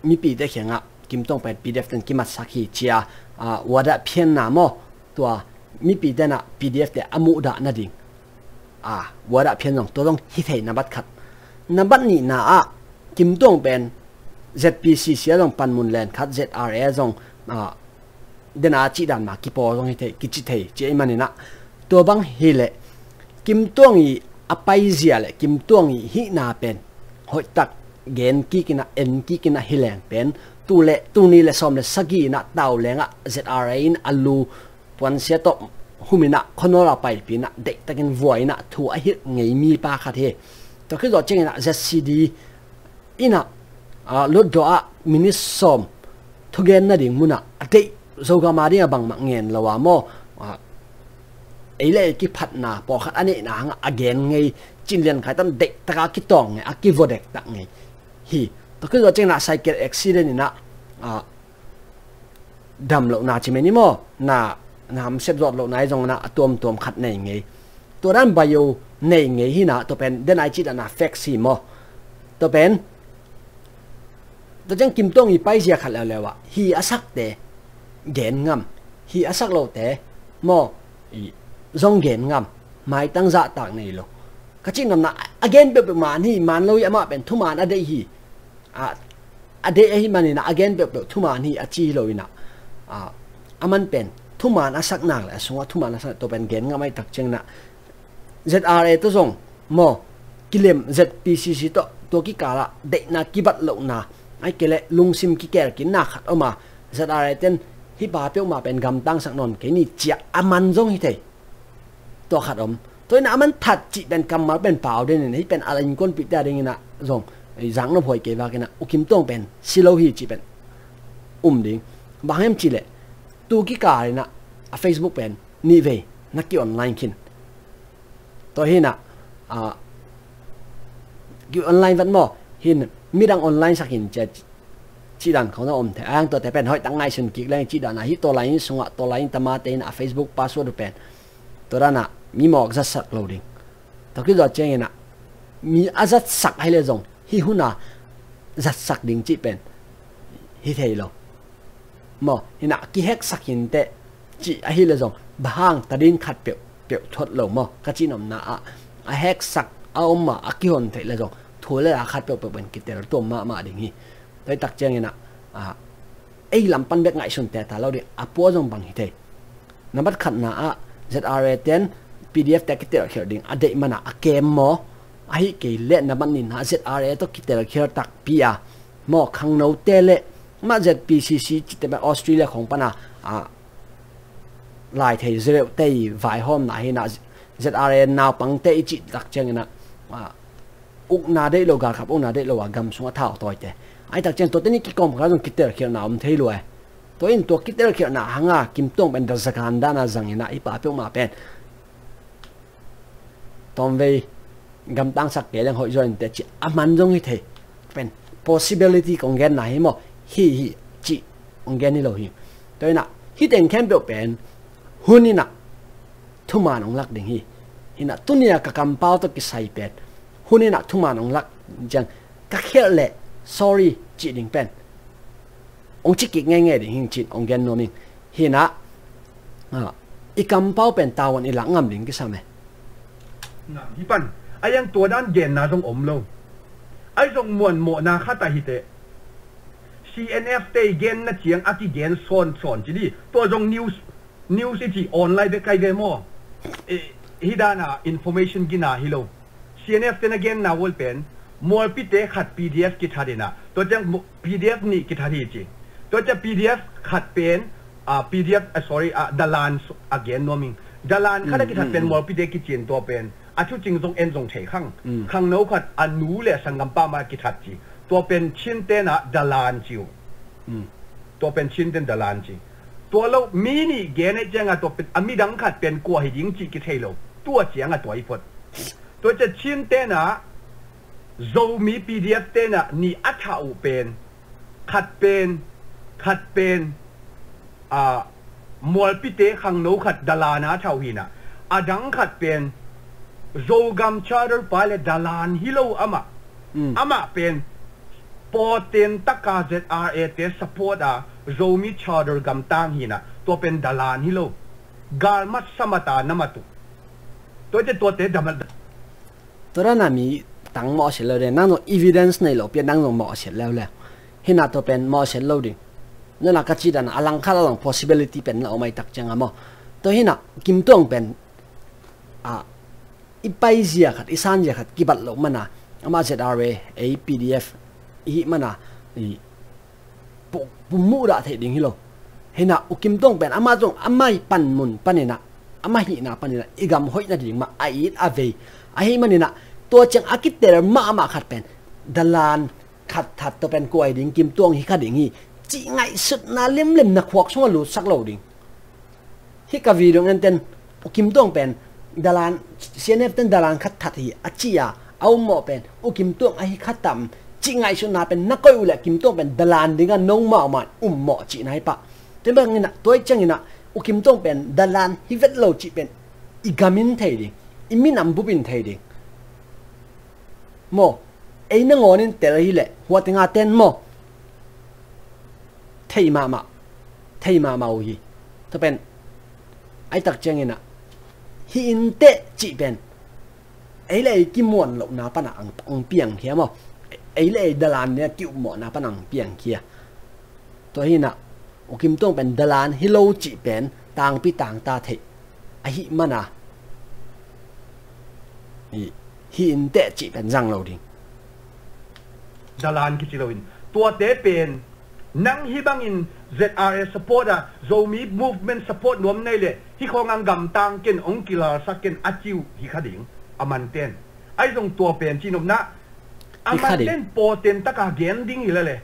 mi pi de khenga kim tuang pen PDF ten kimat sakhi chia wada phian na mo to mi pi de na PDF te amu da na ding wada phian jong to jong hi thei na bat khat nabat ni na kim tuang pen ZPC sia jong panmun len khat ZRA jong dena chi dan ma ki po jong hi thei ki chi thei che mani na to bang hi le kim tuang i apai zia le kim tuang i hi na pen hoi tak gen ki kina en ki kina hileng pen tu ni le som le sagi na taw lenga ZRA in alu puan sia to humina khonora pai pina de takin voina thu a hit ngei mi pa kha the to khi zo cheng na ZCD ina lot do a minis som thogen na ding muna ate zoga ma dia bang ma ngen lawa mo eile ki phat na po khat ani na nga again ngei chinlen khai tan de taka ki tong nge aki vodek tak ngei hi to khi zo cheng na cycle accident ina dam lo na chi meni mo na nam set zot lo nai jong na tom khat nei ngei to ran bio nei ngei hi na to pen den ai chi na fax si mo to pen to jang kim tong i pai sia khat la lewa hi asak te gen ngam hi asak lo te mo i zong gen ngam mai tang za tak nei lo ka chi nam na again be man hi man lo ya ma pen thu man ade hi ade hi mani na again be thu man hi a chi lo ina aman pen thu man asak nak la sunga thu man asak to pen gen ngamai tak cheng na ZRA to zong mo kilem ZPCC to ki kala de na ki bat lo na ai kele lungsim ki ker kin na khat oma ZRA ten hi ba pe ma pen gam tang sak non ke ni chia aman zong hi thei to khat tôi nãy mình thật chị bên cầm máu bên bảo đây này bên anh con bị đa đây nè rồi dáng nó hồi kể vào cái nè kim tông bên silo hi chị bên đi bằng em chị lệ tu cái cả này nè Facebook bên ni về nó kêu online kin tôi hi nè kêu online vẫn mò hin mi đang online sắc hình chị đàn không nó thế anh tôi thấy bên hỏi tăng ngay sân kỹ lên chị đàn là hit tôi lại xuống tôi lại tamate nè Facebook password bên tôi ra nè mi mọc rất sắc loading tao cứ dọt chơi nè mi rất sắc hay là giống hi huna rất sắc đỉnh chị bên hi thầy lo mà hi nè cái hết sắc hiện tại chị hay là giống bang ta đến khát biểu thuật lo mà cái chị nằm nè hết sắc mà cái hồn thầy là giống thôi là khát biểu bên cái tiền tổ mà đỉnh hi tới tắc chơi nè ai lam pan bek ngai sun te ta lo ding apo jong bang hi te namat khat na a ZRA ten PDF te kitel khir ding adei mana a kem mo ai ke le na man nin ha ZRA to kitel khir tak pia mo khang no te le ma ZPCC chite ba Australia khong pana a lai thei zero te vai hom na hi na ZRA now pang te chi tak chang na uk na de lo ga khap uk na de lo wa gam sunga thao toy te ai tak chen to te ni ki kom ga jong kitel khir na thei lo ai to in to kitel khir na hanga kim tong ben da zakan da na zang ina ipa pe ma pen tom ve gam tang sak ke lang hoi join te chi aman jong hi the pen possibility kong gen na hi mo hi chi ong gen ni lo hi to na hi ten kem pe pen hunina thuman ong lak ding hi hina tunia ka kam pau to ki sai pet hunina thuman ong lak jang ka khel le sorry chi ding pen ong chi ki nge nge ding hin chi ong gen no mi hina i kam pau pen tawan i langam ding ki same na hi pan ayang to dan gen na jong om lo ai jong muan mo na khata hi te CNF te gen na chiang aki gen son chi di to jong news chi online be kai ge mo hidana information gina hilo CNF te na gen na wol pen mol pi te khat PDF ki thadina to jang PDF ni ki thadi chi to cha PDF khat pen PDF sorry dalan again no ming dalan khada ki that pen mol pi te ki chin to pen chu jing jong en jong thei khang no khat anu le sangam pa ma ki that chi to pen chin te na dalan chiu to pen chin ten dalan chi to lo mi ni ge ne janga to pen ami dang khat pen kwa hi jing chi ki thei lo to chiang a to i phot to cha chin te na zo mi PDF te na ni a tha u pen khat pen mol pi te khang no khat dalana thau hi na adang khat pen zogam charter pale dalan hilo ama pen poten taka ZRA te support zomi charter gam tang hina to pen dalan hilo garmat samata namatu to te damal tora na mi tang mo se lo de nang no evidence nei lo pe nang no mo se lo le hina to pen mo se lo ding no na ka chi dan alang khala long possibility pen la o mai tak chang amo to hina kim tong pen ipai zia khat isan zia khat kibat lo mana ama ZRA a PDF hi mana pu mu da the ding hi lo hena ukim tong pen ama jong amai pan mun panina ama hi na panina igam hoi na ding ma ai ave ai manina to chang akiter ma khat pen dalan khat that to pen ko ai ding kim tong hi kha ding hi chi ngai sut na lem na khwak so lu sak lo ding hi ka video ngan ten ukim tong pen dalan CNF ten dalan khat that hi achia au mo pen ukim tong ai khat tam chi ngai su na pen na koi ula kim tong pen dalan dinga nong ma ma mo chi nai pa te bang ina toy chang ina ukim tong pen dalan hi vet lo chi pen igamin thei ding iminam bubin thei ding mo ei na ngonin tel hi le huwa tinga ten mo thei ma ma hi to pen ai tak chang ina hi in te chi pen ei le ki mon lo na pa na ang piang khia mo ei le dalan ne ki mo na pa nang piang khia to hi na ukim tong pen dalan hi lo chi pen tang pi tang ta thei a hi mana hi in te chi pen jang lo ding dalan ki chi lo in to te pen nang hi bang in ZRA support zomi movement support nom nei le hi khongang gam tang ken ong kila saken achiu hi khading aman ten ai jong to pen chi nom na aman ten poten taka gen ding hi le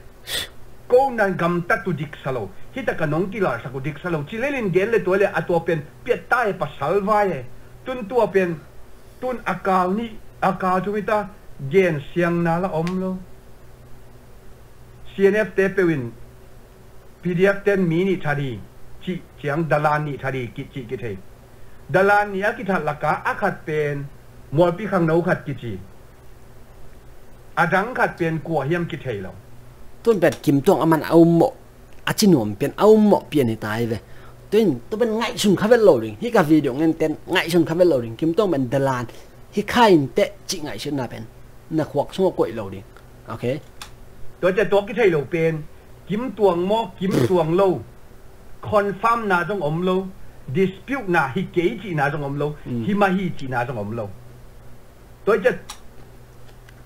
ko nan gam ta tu dik salo hi ta kanong kila sa ku dik salo chi lelin gen le to le ato pen pet tai pa salwai tun to pen tun akal ni akal tu mita gen siang na la om lo CNF te pewin PDF ten mini thadi chi chiang dalan ni thadi ki chi ki thei dalan ni akithat laka akhat pen mol pi khang no khat ki chi adang khat pen kwa hiam ki thei lo tun bet kim tong aman au mo achinom pen au mo pian ni tai ve tin to ben ngai sun khavel lo ring hi ka video ngen ten ngai sun khavel lo ring kim tong ben dalan hi khain te chi ngai sun na pen na khwak so koi lo ding okay to je to ki thei lo pen kim tuồng mo kim tuồng lâu confirm na trong om lâu dispute na hi kế chỉ na trong om lâu hi ma hi chỉ na trong om lâu tôi chết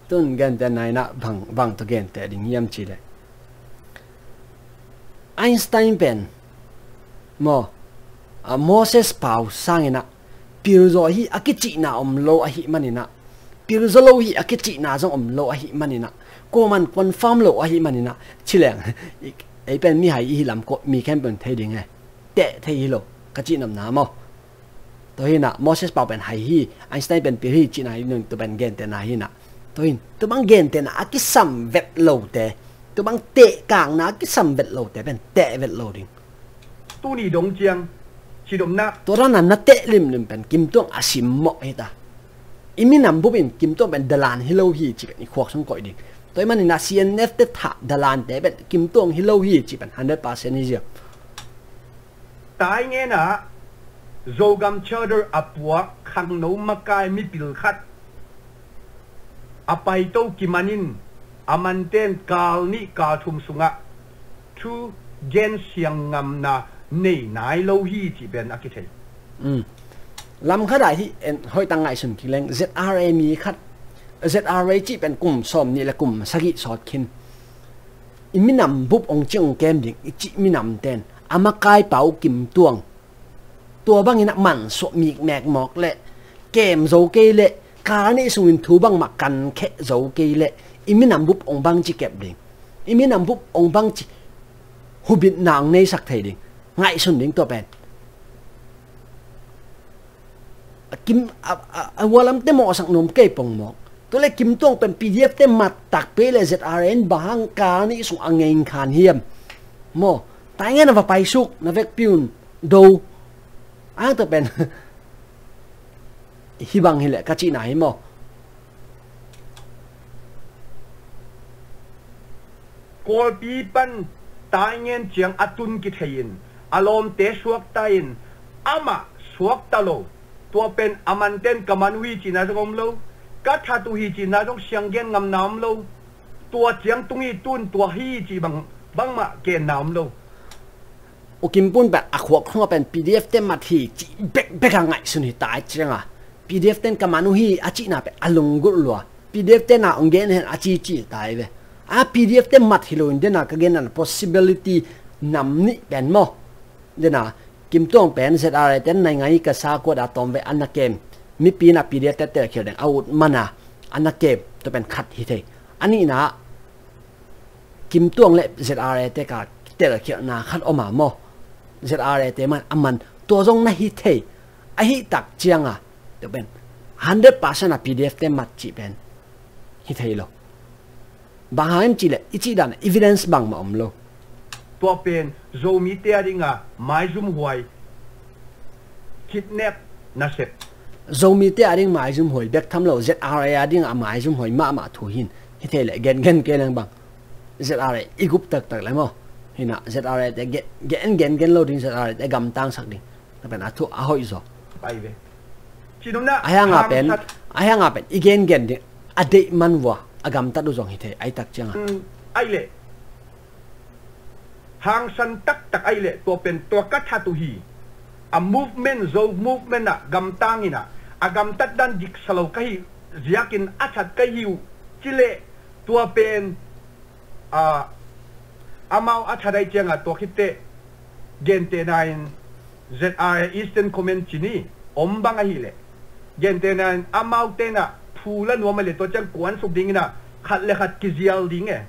tuần gần tên này na bằng tôi gần tên đình yếm chỉ đấy Einstein pen mo Moses Paul sang na piu rồi hi akichi na lâu hi manina piu zo lâu hi akichi na trong lâu hi manina cô man confirm lâu hi manina chỉ lẽ ấy bên mi hay hi làm có mi khen bên thấy đình này tệ thấy hi lâu cái chị nằm nào mo tôi na Moses Paul bên hay hi Einstein bên piu hi chị này nương tôi bên gen tên này hi na tôi bang gen tên na cái sầm vẹt lâu tệ tôi bang tệ càng na cái sầm vẹt lâu tệ bên tệ vẹt lâu đình tu ni dong chiang chỉ dom naตัวนั้นน่ะเตะลิมเป็นกิมต้วงอาศิมเหมาะให้ตาอิมินำบุเป็นกิมต้วงเป็นดลานฮิโลฮีจีเป็นอีขวกสงก่อยดิตัวมันนี่นะ CNF เตะถะดลานแต่เป็นกิมต้วงฮิโลฮีจีเป็น 100% นี่เจ้าตายเงี้ยนะโจกัมเชอร์เดอร์อัปวะขังโนมากายมีปิลขัดอภัยโตกิมานินอามันเตนกาลนิกาทุมสุงะทูเจนเสียงงำนานี่นายโลฮีจีเป็นอากิเทลำขดายที่ห้อยตังไงสุนกิเลง ZRA มีคัด ZRA จีเป็นกลุ่มสมนี่และกลุ่มสกิสอดคินอิมินำบุบองเจงเกมดิ่งอิจิมินำเตนอามากายเป่ากิมตวงตัวบางอินะมันสวมีแมกหมอกเละเกมโจเกเละการนี้สุวินทูบังมักกันแค่โจเกเละอิมินำบุบองบังจีเก็บดิ่งอิมินำบุบองบังจีหุบิดนางในสักเทดิ่งง่ายสุดดิ่งตัวเป็นกิมวัวลำเต็มหมอสังนมเก็บปงหมอกตัวเล็กกิมต้องเป็น PDF เต็มมัดตักเปเลย ZRN บางการนี่ส่งอังเงินขานเฮียมโมแต่เงี้ยนะว่าไปสุกนะเวกพิวน์ดูอ้างตัวเป็นฮิบังฮิแหละกะจีไหนโมกอลปีปันตายเงี้ยเจียงอตุนกิเทียนอารมณ์เตะสวกตายินอามาสวกตาโลตัวเป็นอามันเต้นกำมันวิจีน่าจงอมโลกัทาตุฮีจีน่าจงเสียงเย็นงำน้ำโลตัวเจียงตุงฮีตุนตัวฮีจีบังมาเกณฑ์น้ำโลโอกิมปุ่นแบบอักขวกเข้าเป็น PDF เต็มมาทีจีเบกง่ายสุดที่ตายจังอ่ะ PDF เต็มกำมันฮีอาจีน่าเป็นอารมณ์กุลัว PDF เต็มน่าองเกนเห็นอาจีจีตายเว้ยPDF เต็มมัดฮิโลอินเดน่าก็เกณฑ์นั่น possibility นำนี่เป็นโมเดน่ากิมต้องเป็นเสร็จอะไรแต่ในไงก็สากวดอะตอมเวอันนักเกมมีปีน่ะปีเดียแต่เตะเขียวแดงเอามันอ่ะอันนักเกมจะเป็นขัดฮิตเทอันนี้นะกิมต้องเละเสร็จอะไรแต่ก็เตะเขียวน่ะขัดออกมาโมเสร็จอะไรแต่มันตัวตรงนั้นฮิตเทไอฮิตักเจียงอ่ะจะเป็น 100% อ่ะ PDF เต็มมัดจีเป็นฮิตเทโลบางอย่างจีเลยอีจีดัน evidence บางมาอมโลตัวเป็นโจมีเตียดิงะไม่ซุ่มหวยคิดเนบน่าเสร็จโจมีเตียดิงไม่ซุ่มหวยเบกทำเรา ZRA ดิงะไม่ซุ่มหวยมาถูหินฮิเทเลยเกนเกลังบัง ZRA อีกุบตักเลยมั้งฮินะ ZRA แต่เกนเราดิง ZRA แต่กำตังสักดิแต่เป็นอัตุอาหอยโซไปเว้ยชิโนนะไอ้ยังเป็นอีเกนดิอดีมันวะอากำตัดดูจงฮิเทไอตักจังไอเล่หางสันตักไอเล่ตัวเป็นตัวกัทธาตุฮีa movement zo movement na gamtangin na agam taddan dik salo kai ziakin achat kai hiu chile tua pen amau athadai chenga to khitte gente nine ZR Eastern Comment chini ombanga hile gente nine amau tena phula nuamale to chang kwan suk ding na khat le khat kizial ding e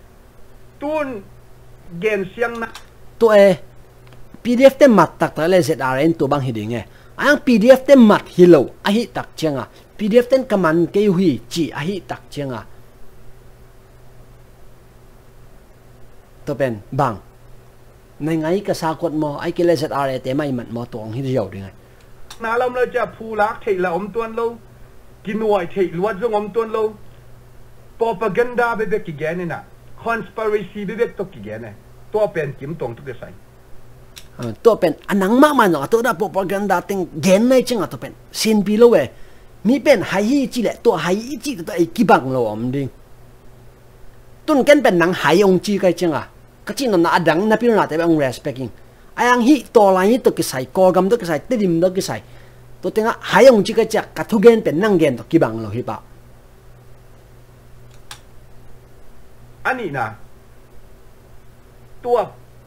tun gen siang na to e PDF เต็มมัดตักแต่เลย ZRN ตัวบางหิดิงไงอัง PDF เต็มมัดฮิโลอาหิตักเจียงอ่ะ PDF เต็มกำมันเกยุฮีจีอาหิตักเจียงอ่ะตัวเป็นบางในไงก็สากดมอไอ้กิเลส ZRN แต่ไม่มันมอตัวของฮิเดียวยังไงนาเราเลยจะผู้รักเทละอมตัวโลกินหน่วยเทลวดจงอมตัวโล propaganda เบบกิแกนี่นะ conspiracy เบบตกกิแกนี่ตัวเป็นจิมตรงทุกเรื่องตัวเป็นอันนังมากมันเนาะตัวได้ propaganda ติงเกนในจังอ่ะตัวเป็นซินปีโลเวมีเป็นไฮจีแหละตัวไฮจีตัวไอ้กิบังโลอมดิงตุนกันเป็นหนังไฮองจีกันจังอ่ะ cái chuyện nó đắng na pin na te ông respecting ayang hi to lai hi to ki sai ko gam to ki sai te dim do ki sai to tenga hayong chi ka cha ka thu gen pen nang gen to ki bang lo hi pa ani na tua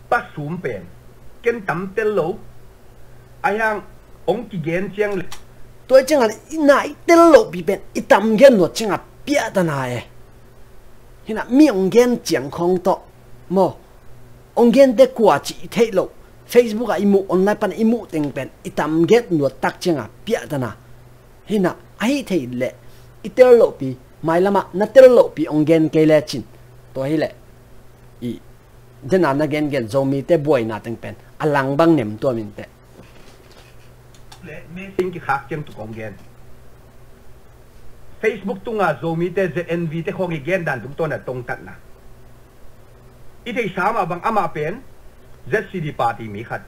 pa sum pen ken tam tel lo ayang ong ki gen chiang tôi chẳng là nãy tên lộ bị bệnh ít tầm gen luật chẳng là bịa ta này hiện là miệng gen chẳng không to mà ông gen để qua chỉ thấy lộ Facebook à imu online pan imu tiếng bệnh ít tầm gen luật tắc chẳng là bịa ta nào hiện là ai thấy lệ ít tên lộ bị mai lắm na tên lộ bị ông gen cái lệ chín tôi hay lệ ý thế nào na gen gen zombie te boy na tiếng bệnh alang bang nem tôi mình te mê sinh cái khác chân tụ công gen Facebook tung à zomi te ZNV te không cái gen đàn chúng tôi là tông tận na ít thấy sao mà bằng ama pen ZCD party mi khát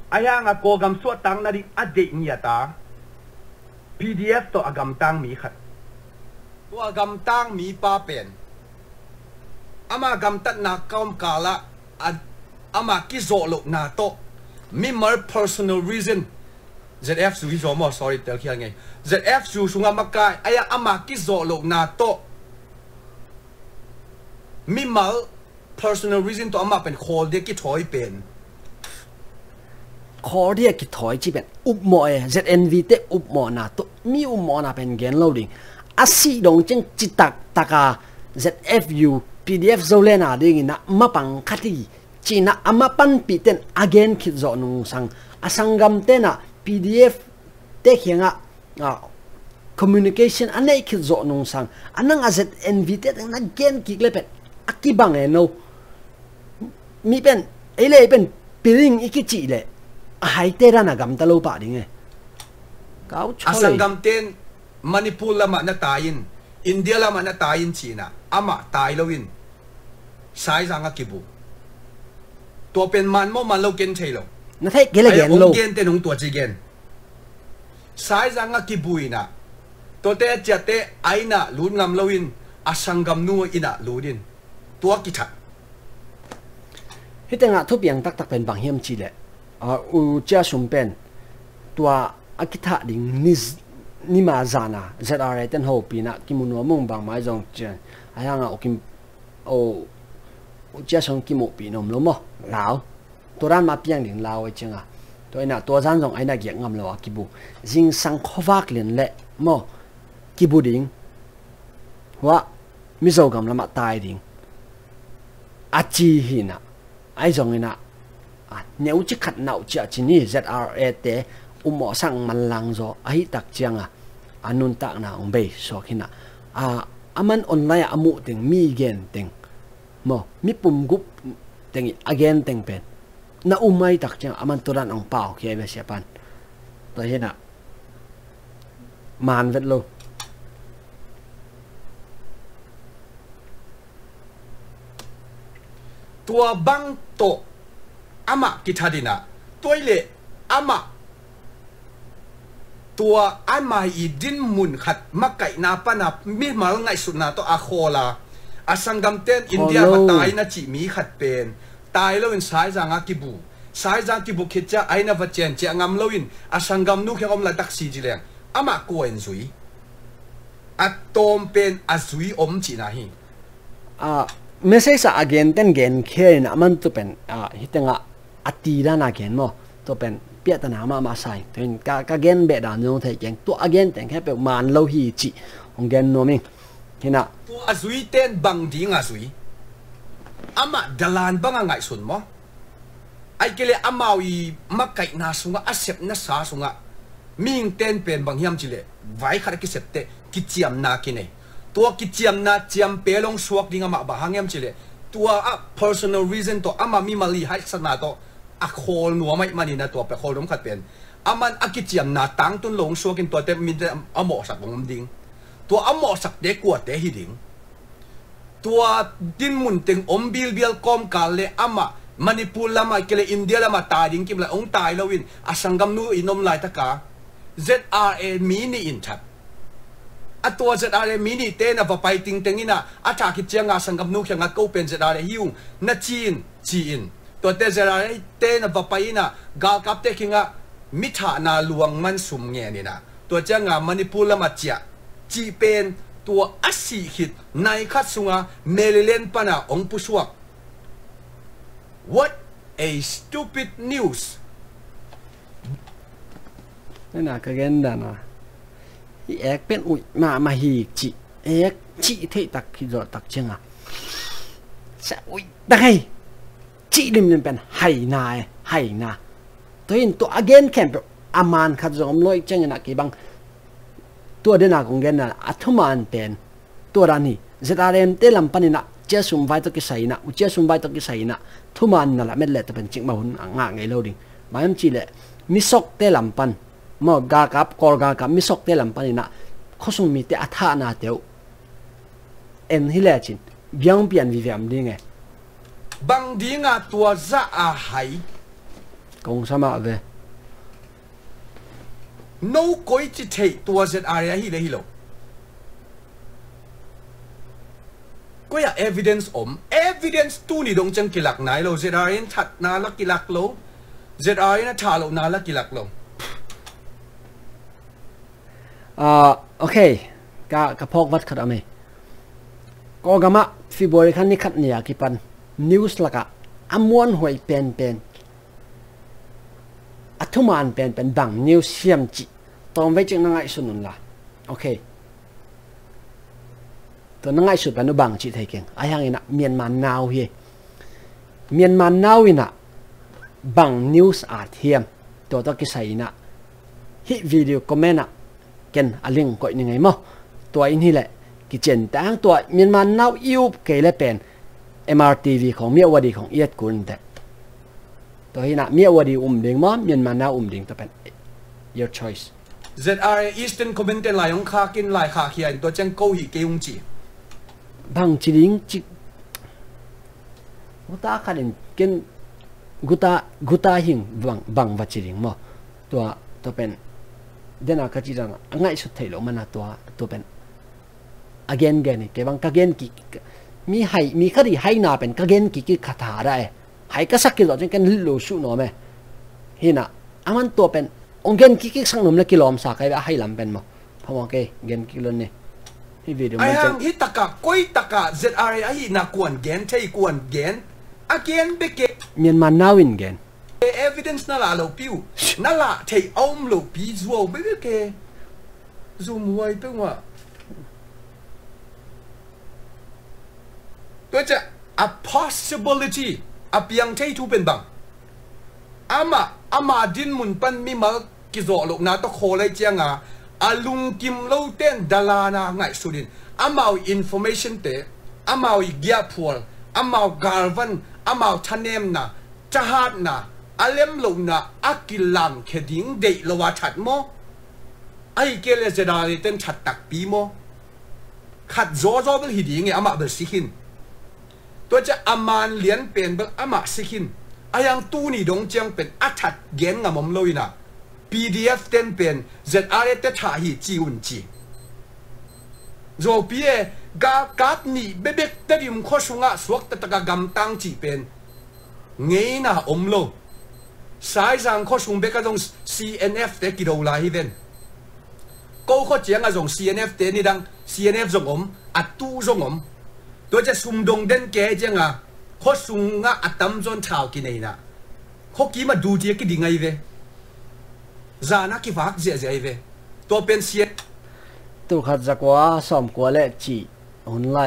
ayang à cố gắng suat tang na đi ade niya ta PDF to agam tang mi khát to agam tang mi pa pen ama agam tat na kaum kala ama ki zolo na to Mimar personal reason ZF su hi zomo sorry tel kia ngay ZF su sunga makai aya ama ki zolo na to Mimar personal reason to ama pen call de ki thoi pen call de ki thoi chi pen up mo ZNV te up mo na to mi up mo na pen gen loading asi dong cheng chi tak taka ZFU PDF zole na ding na mapang khati China ama pan piten again kit zo nung sang asangam te na PDF te khianga communication anei kit zo nung sang anang azet NVT na gen ki lepet akibang no mi pen ele pen piling ikichi le hai te ra na gam ta lo pa ding e kau chole asangam ten Manipur lama na tayin India lama na tayin China ama tay lowin sai sang akibuตัวเป็นมันมั่วมันเราเกณฑ์ใช่หรอนั่นแท้เกล้เกณฑ์โลเกณฑ์แต่หนุ่งตัวจีเกณฑ์สายจังก็กิบุยนะตัวเตะเจเตะไอน่ะลุ้นงำเราอินอาสังกำนัวอิน่ะลุ้นตัวกิจที่แต่งะทุบยังตักเป็นบางเฮียมจีแหละอุจาสุมเป็นตัวอากิทะดิ่งนิมาจานะเจตอะไรเต้นโฮปีนะกิมุนัวมุ่งบางไม้จงเจนไอ้ยังอ่ะโอกิมโอจะส่งกิโมปีนมล้มลาวตัวร้านมาเพียงหนึ่งลาวไอ้เจ้าตัวน่ะตัวร้านส่งไอ้น่ะเกี่ยงงำแล้วกิบุจิงสังขวักเลียนเละมอกิบุดิ่งว่ามิโซกำลังมาตายดิ่งอาจีหินะไอ้ส่งไอ้น่ะเนื้อจิขัดหนาวเจ้าจีนี่ ZRA เตะหมอสั่งมันลังโซไอ้ตักเจียงอันนุนตักน่ะองเบย์สอกินะมันออนไลน์อามุติงมีเกนติงมอมีปุ่มกุบแต่งagain แต่งเป็นน่าไม่ตักจังอามันตัวนั้นองเปล่าแค่เบสิปันตัวเห็นอ่ะมันเวทโลตัวบังโตอามากิทาดินะตัวเล่อามาตัวอามาอีดินมุนขัดมักไก่นาปนามีมาไงสุดนาตัวอาโคลาอาสังกัมเต้นอินเดียมาตายนะจีมีขัดเป็นตายแล้วอินสายจางอากิบูสายจางกิบุคิดจะไอ้นาวัจเจนเจ้างามแล้วอินอาสังกัมนุกยังอมละตักซีจีเลงอามาโกเอนซุยอัตโตมเป็นอาซุยอมจีนาฮีไม่ใช่สักagain เต้นเกนแค่นะมันตัวเป็นฮิตงะอัตีด้านagainมั้งตัวเป็นเปียตนามาใส่ตัวนี้กาเกนเบดานยงเทยังตัวagain แต่แค่เป็นมันเราฮีจีของเกนโนมิงเห็นนะตัวอาซุยเต้นบังดีงอาซุยอามาดลานบังไงสุนมั้งไอ้เกลี่ยอามาวีมักไก่นาสุงะอาเสพนาสาสุงะมิงเต้นเป็นบางยามจิเลไว้ขัดกิเสพเตกิจยมนากินเอตัวกิจยมนาเจียมเปลงสวกดิ่งอามาบางยามจิเลตัว personal reason ตัวอามามีมาลีให้สนาตัวอาโคลนัวไม่มานี่นะตัวไปโคลล้มขัดเป็นอามันอากิจยมนาตั้งตุนลงสวกินตัวเต็มมีแต่อาหมอสักบางดิ่งตัวอาหมอสักเด็กกว่าเตหิดิ่งตัวดินมุนเต็งอมบิลเบียลกอมกาเลอามามณิปุรละมาเกลอินเดียละมาตายดิ่งกิมละองตายแล้ววินอาสังกัมนูอินอมลายตะกา ZRA มีนี่อินชัด a tua ZRA mini te na va pai ting tengina a tha ki chianga sangam nu khanga ko pen ZRA hiung na chin to te ZRA te na va pai na gal kap te kinga mitha na luang man sum nge ni na to chianga manipula ma chia chi pen tua asi hit nai khat sunga Maryland pana ong pusuak. What a stupid news. Nè cái genda na hi ek pen ui ma hi chi ek chi thei tak khi zo tak chenga sa ui dai chi lim pen hai na to in to again camp aman khat zom loi chengena ki bang to de na kong gen na athuman pen to rani ZRM te lam panina che sum vai to ki saina u che sum vai to ki saina thuman na la met le to pen ching ma hun nga ngai lo ding bayam chi le misok te lam pan mo ga kap kor ga kap misok te lam panina khosung mi te atha na teu en hilachin byang pian vi vyam ding e bang dinga tua za a hai kong sama ve no koi chi thei tua ZRA hi le hi lo ko ya evidence evidence tu ni dong chang kilak nai lo ZRA that na la kilak lo ZRA na tha lo na la kilak lo okay ka phok wat khat ame ko gama February khan ni khat nia ki pan news laka amon hoi pen athuman pen bang news siam chi tom ve ching nangai sunun la okay to nangai su panu bang chi thai keng ayang ina Myanmar now hi Myanmar now ina bang news art hiam to ki saina hi video comment ken aling ko ni ngai mo to in hi le ki chen tang to Myanmar now you ke le pen MRTV ของ Miawadi ของ Iat Kun แต่ตัวนี้นะ Miawadi ดิ่งมั้ง Myanmar now ดิ่งตัวเป็น your choice ZRA Eastern Comment หลายองคากินหลายคาเขียนตัวจังโกหิเกยงจีบางจีริงจิกุตาคันเกนกุตาหิงบางวัดจีริงมั้งตัวเป็นเดนากจีรังง่ายสุดท้ายแล้วมันตัวเป็น again แกนี่แกบาง again กี่มีคดีให้นาเป็นกระเกนกี่คาถาได้ให้ก็สักกิโลจนกันรู้สุนอไหมเห็นนะมันตัวเป็นองเกนกี่สังนมเล็กกิโลมสักให้ลำเป็นมั้งพอมองเกเกนกิโลนี่ที่วิดีโอไอ้ฮังฮิตกะก้อยตะZRA ไอ้นักกวนเกนใช่กวนเกนagain เบเกMyanmar now in เกนevidence นั่นละเราพิวนั่นละเทอมเราพิจวบเบเกซูมไว้ตั้งว่าตัวจะ a possibility อเปียงเททูเป็นบังอามาดินมุนปันมีมากิโซลูกนาตะโคเลยเจียงอาลุงกิมโลเต้นดาลานาไงสุดินอามา information เตอามาเกียพัวอามาการ์วันอามาทันเนมนาจะหาดนาอาเลมลูกนาอากิลังเคดิ้งเดย์ละว่าชัดโมไอเกลเจดาริเต้นชัดตักปีโมขัดโจเบลฮิดิ้งอามาเบลสิขินตัวจะอามันเลียนเป็นเบลอามาสิขินอายังตู้นี่ดงเจียงเป็นอัชัดเกนงามมลอยนะ PDF เต้นเป็น ZRA เตถ่ายจีอุ่นจีโจปีเอกาดนี่เบบกเตดิมข้อสุงะสวกตะกะกำตังจีเป็นเงยนะอมโลสายสังข้อสุงเบกะจง CNF เตกิโดลาฮิเวนก็ข้อเจียงอะจง CNF เตนี่ดัง CNF จงอมอัดตู้จงอมตัวจะซุ่มดงเด่นแกเจียงอะข้อสุงะอัดตั้มจนชาวกินเองนะข้อกี้มาดูเจียกิดิงไงเวจานักกีฬาเจ๋ยเวตัวเป็นเสียตัวขัดจักว่าสมกว่าเละจีหุ่นไล่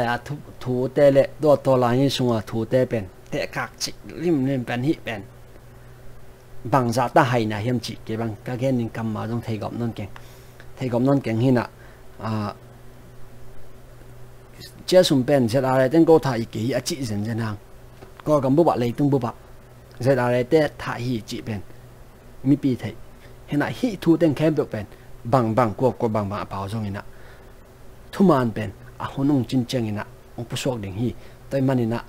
ถูเตะเละตัวลายสุงถูเตะเป็นเตะกักจิริมเป็นหิเป็นบางจัดตาให้นะเฮียมจีเก็บบางก็แค่นิงกำมาต้องเทกอบนั่นเก่งหินะเจ้าสุ่มเป็นเสร็จอะไรเต้นก็ถ่ายกี่อาจิเซนเซนทางก็กำบุบะเลยตึงบุบะเสร็จอะไรเต้ถ่ายจีเป็นมีปีไทยเห็นไหมฮิทูเต้นแคมป์เป็นบางกวบางเปล่าตรงนี้นะทุมันเป็นหุ่นจริงจังนี่นะองค์ผู้โชคดิ่งฮีตัวมันนี่นะ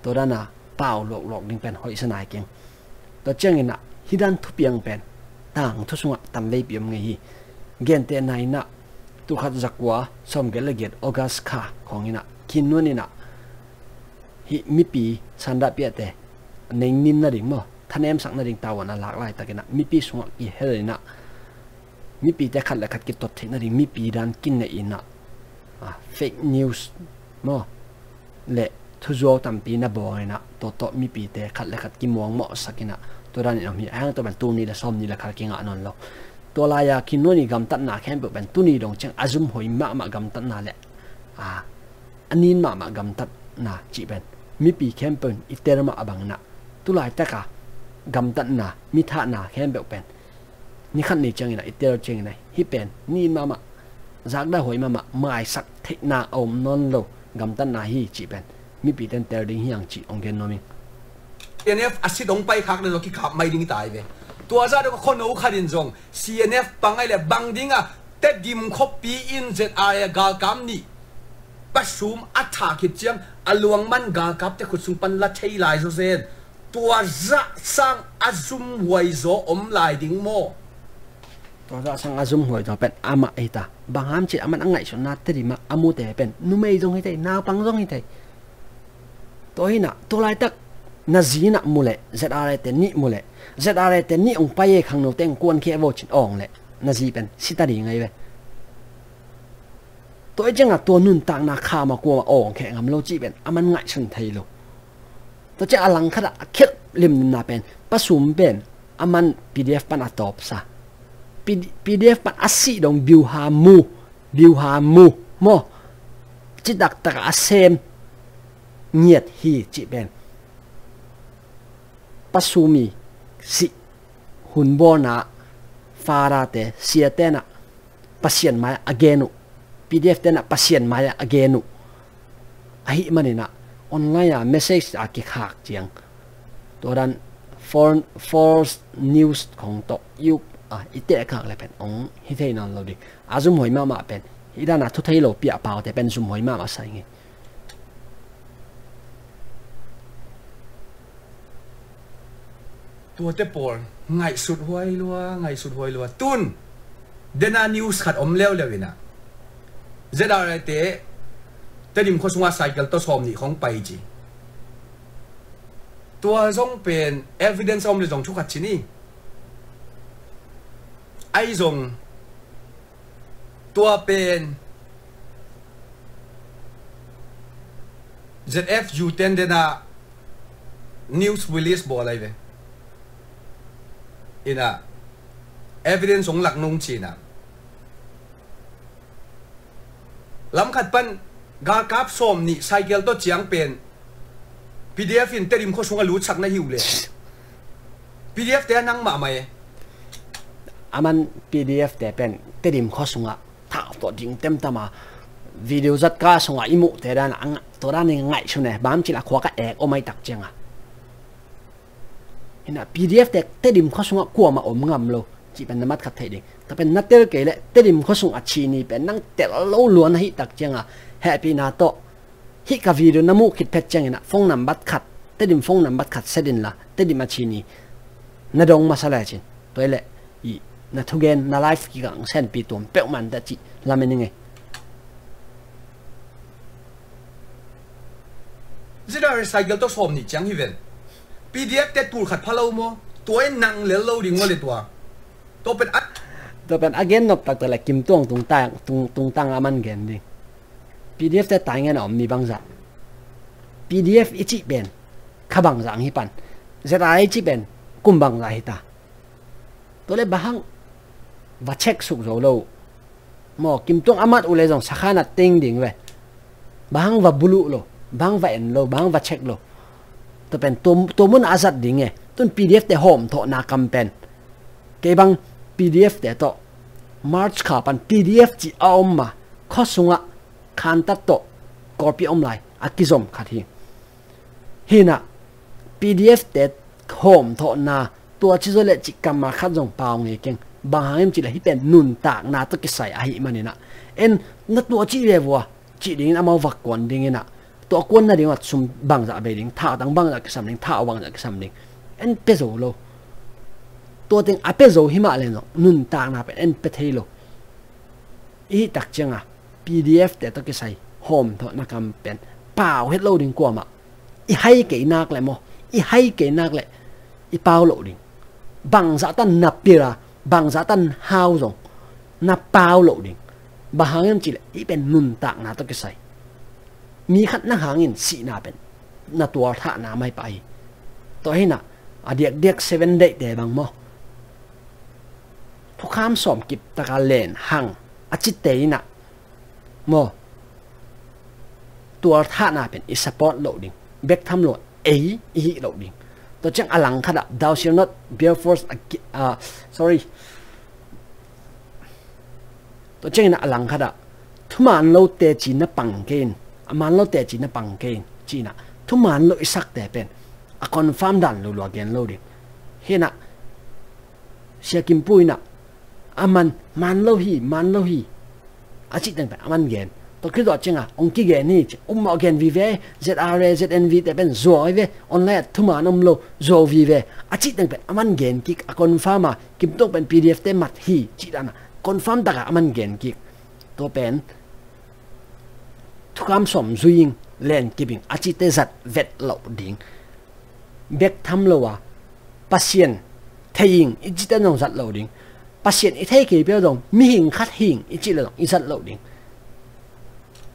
ตัวด้านน่ะเปล่าหลอกดิ่งเป็นหอยสนายเก่งตัวเจ้านี่นะฮิดันทุเปียงเป็นต่างทุกส่วนตำเลยเปียมไงฮีเกนเตนไหนนะ tu khat zakwa som geleget August kha khongina kinunina hi mi pi sanda pi ate neng nin na ding mo thanem sak na ding tawana lak lai takena mi pi sunga i helina mi pi te khat la khat ki tot thina ding mi pi dan kin na ina fake news mo le thuzo tampi na boina to mi pi te khat la khat ki mong mo sakina to ran mi hang to ban tu ni la som ni la khal ki nga non lo to la ya kinoni gam tat na khem ban tu ni dong chang azum hoi ma gam tat na le anin ma gam tat na chi ben mi pi khem pen iterma abang na tu lai ta ka gam tat na mi tha na khem be pen ni khan ni chang ina iter chang na hi pen ni ma zak da hoi ma mai sak thek na om non lo gam tat na hi chi ben mi pi ten ter ding hiang chi ong gen no mi NF asidong pai khak le ki khap mai ding tai ve tua za do khon no kharin jong CNF pangai le bang dinga te dim khopi in ZR gal kam ni pasum atha khit chiang aluang man gal kap te khusung pan la thei lai zo zen tua za sang azum wai zo om lai ding mo tua za sang azum hoi to pen ama eta bangam chi aman angai so na te di ma amu te pen nu mei jong hi te na pang jong hi te to hi na to lai tak na zina mule ZR te ni mule ZR te ni ong paye khang no teng kon khe vo chin ong le na zi pen sitari ngai ve to e janga to nun tak na kha ma ko ma ong khe ngam lo chi ben aman ngai sun thai lo to cha alang khada khet lim na pen pasum ben aman PDF pan atop sa PDF pan asi dong view ha mu mo chi dak tak asem nhiệt hi chi ben pasumi si hunbona farate siatena pasien maya agenu PDF tena pasien maya agenu ahi manina online message aki khak chiang toran false news khong to yu ite khak le pen ong hi thei non lo di azum hoi ma pen idana thu thei lo pia pau te pen zum hoi ma sai nge tua te por ngai sut huai lua tun dena news khat om leo lewina ZR te dim khosunga cycle to som ni khong pai ji tua zong pen evidence om le zong thu khat chini ai zong tua pen ZFU ten dena news release bo lai ve ina evidence ong lak nung china lam khat pan ga kap som ni cycle to chiang pen PDF in terim kho sunga lu chak na hiu le PDF te nang ma mai aman PDF te pen terim kho sunga tha to ding tem tama video zat ka sunga imu te dan ang to dan ni ngai chune bam chi la khwa ka ek o mai tak chenga ina PDF te dim kho sunga kwa ma om ngam lo chi pen namat khat thei ding ta pen natel ke le te dim kho sunga chi ni pen nang tel lo luan hi tak chenga happy na to hi ka video namu kit pet chengena phone number khat te dim phone number khat sedin la te dim chi ni na dong masala chin toile i na thugen na life ki gang sen pi tom pe man da chi lameni nge ZR cycle to som ni chang hi ven PDF te tur khat phalo mo toy nang le lo ding mo le tua to pen again nok tak la kim tong tung tang aman gen ding PDF te tai ngen om ni bang za PDF ichi ben khabang za hi pan ZR ichi ben kum bang za hi ta to le bahang va check suk zo lo mo kim tong amat ule jong sakhana teng ding we bahang va bulu lo bang va en lo bang va check lo to pen to mun azat ding e tun PDF te home tho na campaign ke bang PDF te to march kha pan PDF chi aom ma khosunga khan tat to copy om lai akizom khathi hina PDF te home tho na to chi zo le chi kam ma khat jong paw nge keng bang chi la hi pen nun tak na to ki sai a hi manina en na to chi le wa chi ding amao vak kon ding ina to kon na ding wat sum bang za be ding tha dang bang za ki sam ding tha wang za ki sam ding en pezo lo to ting a pezo hi ma le no nun ta na pe en pe thei lo อีตักจังอ่ะ PDF แต่ต้องใส่ home เท่านักการเป็นเปล่าเฮ็ดโหลดดิ้งกว่ามาอีให้เก๋นักเลยมั้งอีให้เก๋นักเลยอีเปล่าโหลดดิ้งบางจะตันนับปีละบางจะตันฮาวจงนับเปล่าโหลดดิ้งบางหางยังจีเลยอีเป็นนุนตักนะต้องใส่มีขัดนักหางเงินสีนาเป็นนาตัวท่านาไม่ไปตัวให้น่ะเด็ก7 day เดบางมั้งทุกคำสอมกิบตะการเล่นหังอาจิตเตยน่ะโมตัวท่านาเป็นอิสปอร์ตโหลดดิ้งเบกทำโหลดอีโหลดดิ้งตัวจังอลังขนาด thou shall not bear force sorry ตัวจังน่ะอลังขนาดทุกมันเราเตจีน่ะปังเกนมันเราเตจีน่ะปังเกนจีน่ะทุกมันเราอิสักแต่เป็นคอนฟาร์มดันเราลวกเกนเราดิ้งเห็นน่ะเสียกิมปุยน่ะมันเราฮีอาจิตนั่นเป็นมันเกนตัวคือตัวจริงอ่ะองค์กี่เกนนี่มาเกนวีเว ZRA ZNV แต่เป็นโซ่ไอ้เวออนไลน์ทุกมันเราโซ่วีเวอาจิตนั่นเป็นมันเกนกิกคอนฟาร์มอ่ะกิมต้องเป็น PDF เต็มมัดฮีจิตน่ะคอนฟาร์มตะกะมันเกนกิกตัวเป็นทุกคำสมซุยงเล่นกิบิงอาจิตเตจัดเวทเหล่าดิ่งเบกทำเราว่าปัสเซียนเทียงอีจิตเตน้องจัดเหล่าดิ่งปัสเซียนอีเทกี่เปียวดงมีหิงคัดหิงอีจิตเหล่าอีจัดเหล่าดิ่ง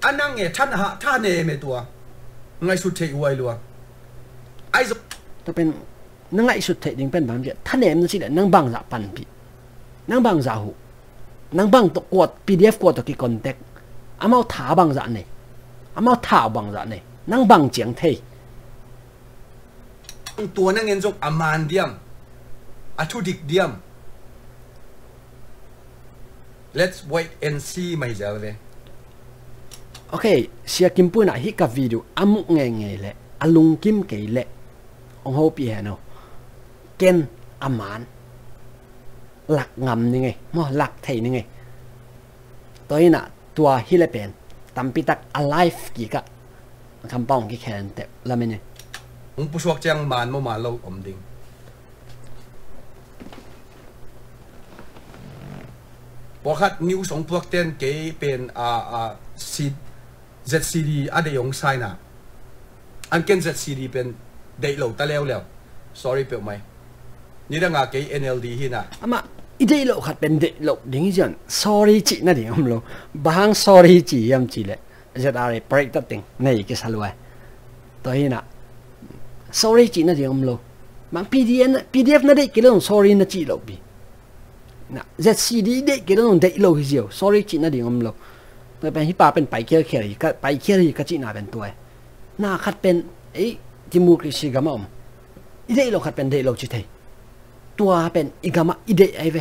อันนั้นไงท่านหาท่านเองไม่ตัวไงสุดเทไว้ลัวไอ้สุดตัวเป็นนั่งไงสุดเทดิ่งเป็นแบบนี้ท่านเองนั่นสิแหละนั่งบังจะปันปีนั่งบังจะหูนั่งบังตัวกวด PDF กวดตัวกี่คอนแทคอามาถาบังจะเนี่ยอามาถาบังจะเนี่ยนั่งบังเจียงเทตัวนั่งเงินจงอามานเดียมอาทุดิกเดียม let's wait and see ไม่เจอเลยโอเคเสียกิมปุ่นอะฮิกับวิดีโออามุกเงยเลยอาลุงกิมเกยเลยองโฮปีเหรอเกนอามานหลักงำนี่ไงมั่วหลักไทยนี่ไงตัวนี้น่ะตัวฮิเลเป็นตัมปิตัก alive กี่กะคำป้องกี่แคนแต่ละมันเนี่ยผู้ชวกจังมันมั่วมาเราอมดิ่งพอคัดนิวสองพวกเต้นเก๋เป็นซีZCD อะไรยงไซน่ะอันเกน ZCD เป็นเดย์โหลดตะเล้ว sorry เปล่าไหมนี่ดังอาเก๋ NLD ที่น่ะมาอีเดย์โหลดขัดเป็นเดย์โหลดดิ้งจัน sorry จีน่ะดิ้งผมรู้บาง sorry จียำจีเลยจะได้ break ตัดติ้งในอีกสักลวยตัวนี้น่ะ sorry จีน่ะดิ้งผมรู้บาง PDF น่ะเด็กกี่เรื่อง sorry น่ะจีโหลดบีน่ะ ZCD เด็กกี่เรื่องเดย์โหลดเดียว sorry จีน่ะดิ้งผมรู้ตัวเป็นฮิปาเป็นไปเคียร์ก็ไปเคียร์ก็จีน่าเป็นตัวหน้าขัดเป็นดิมูกริชิกามอมอีเดย์เราขัดเป็นเดย์เราจิตเทตัวเป็นอีกามาอีเดย์ไอเว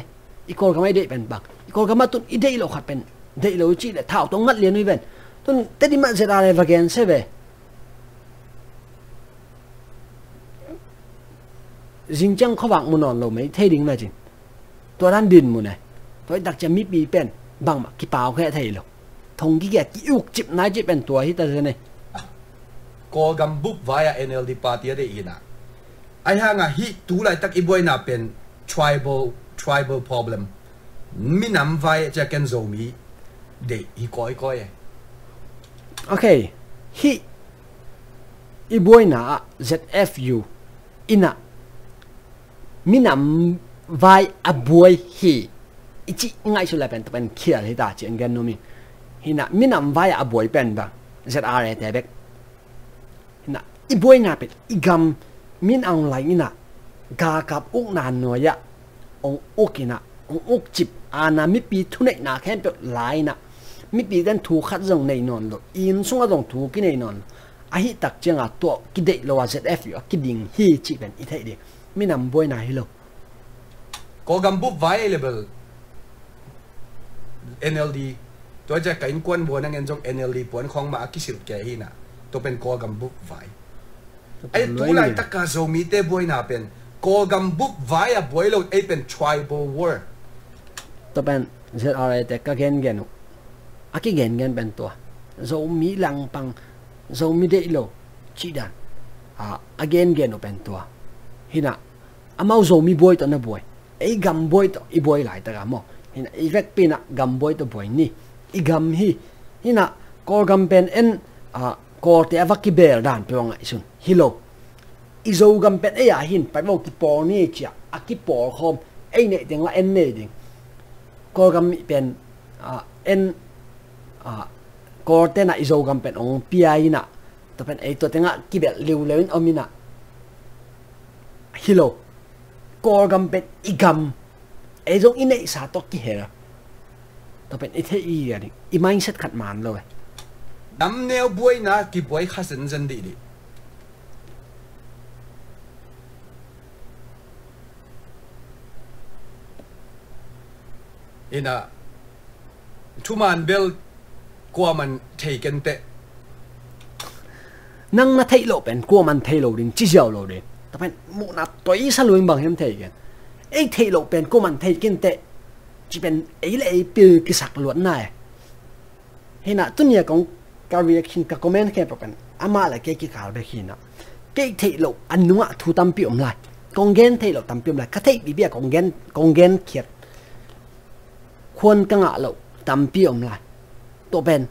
อีกคนก็ไม่เดย์เป็นบังอีกคนก็มาตุนอีเดย์เราขัดเป็นเดย์เราจิตเลยเท่าต้องงัดเรียนด้วยเป็นตุนแต่ดิมาเสร็จอะไรวะแกนเซเวจริงจังเขาวางมุนอนเราไม่เทดิ้งมาจริงตัวด้านดินมุนไงตัวดักจะมีปีเป็นบังมากี่เปล่าแค่เทเราทงกี่แก่กี่อุกจิบนายจิบเป็นตัวที่ตัดเนี่ยก็กำบุบ via NLD party ได้อีน่ะไอ้ห่างอ่ะฮิตัวไรตักอีบวยน่ะเป็น tribal problem มีน้ำ via จะกันโซมีเด็กอีก้อยโอเคฮิอีบวยน่ะ ZFU อิน่ะมีน้ำ via อบวยฮิอีจีง่ายสุดเลยเป็นเขียนให้ตาเจียงกันโนมิฮิน่ะมีน้ำ via อบวยเป็นบ้าง ZRA แต่เบ็กน่ะอีบวยน่ะเป็นอีกำมินเอาไหลน่ะกากับอุกนานหน่วยะองอุกน่ะองอุกจิบอานามิปีทุนน่ะแค่เป็นไหลน่ะมิปีกันถูกขัดจงในนอนหรอกอินส่งก็ต้องถูกกินในนอนไอ้ตักเจ้าตัวกิเดโลว่า ZF อยู่กิดิ่งฮีจิเป็นอีเท่ดีมินำบวยน่ะฮิโลก็กำบุบ viable NLD ตัวจะกินกวนบัวนั่งเงินจง NLD ปวนของมาคิสิลแกฮีน่ะตัวเป็นกอกำบุบไวไอ้ตัวไรตะกาโซมีเตบวยน่ะเป็นกอกำบุบไวอะบวยเราไอ้เป็น tribal war ตัวเป็นเสร็จอะไรแต่ก็เกนอากิเกนเป็นตัวโซมีหลังปังโซมีเดโลชีดันอาเกนเป็นตัวฮิน่ะอามาโซมีบวยตัวน่ะบวยไอ้กำบวยตัวอีบวยหลายตะกามอฮิน่ะอีเวกปีน่ะกำบวยตัวบวยนี่ igam hi na kor gam pen en kor te avaki ber dan pewanga isun hilo izo gam pen e ya hin pa mo ki por ni chia aki por khom ei ne ding la en ne ding kor gam mi pen en kor te na izo gam pen ong pia ina to pen ei to tenga ki bel liu lewin omina hilo kor gam pen igam ei jong ine sa to ki hera to pen ithe i ya ni I mindset khat man lo đam neo buổi na ki buổi khá sinh dân đi đi ina thu man bel qua man thấy cái tệ nang na thấy lộ pen qua man thấy lộ din chi giàu lộ din to pen mu na toi sa luing bang hem thấy cái ấy thấy lộ pen qua man thấy cái tệ chỉ pen ấy là ấy pi cái sạc luận này hay na tuân nhà công cái reaction cái comment cái problem ama là cái khảo về khi nào cái thị lộ anh đúng ạ thu tâm piệm lại con gen thị lộ tâm piệm lại cái thị bị bịa con gen kiệt khuôn cái ngã lộ tâm piệm lại tổ bên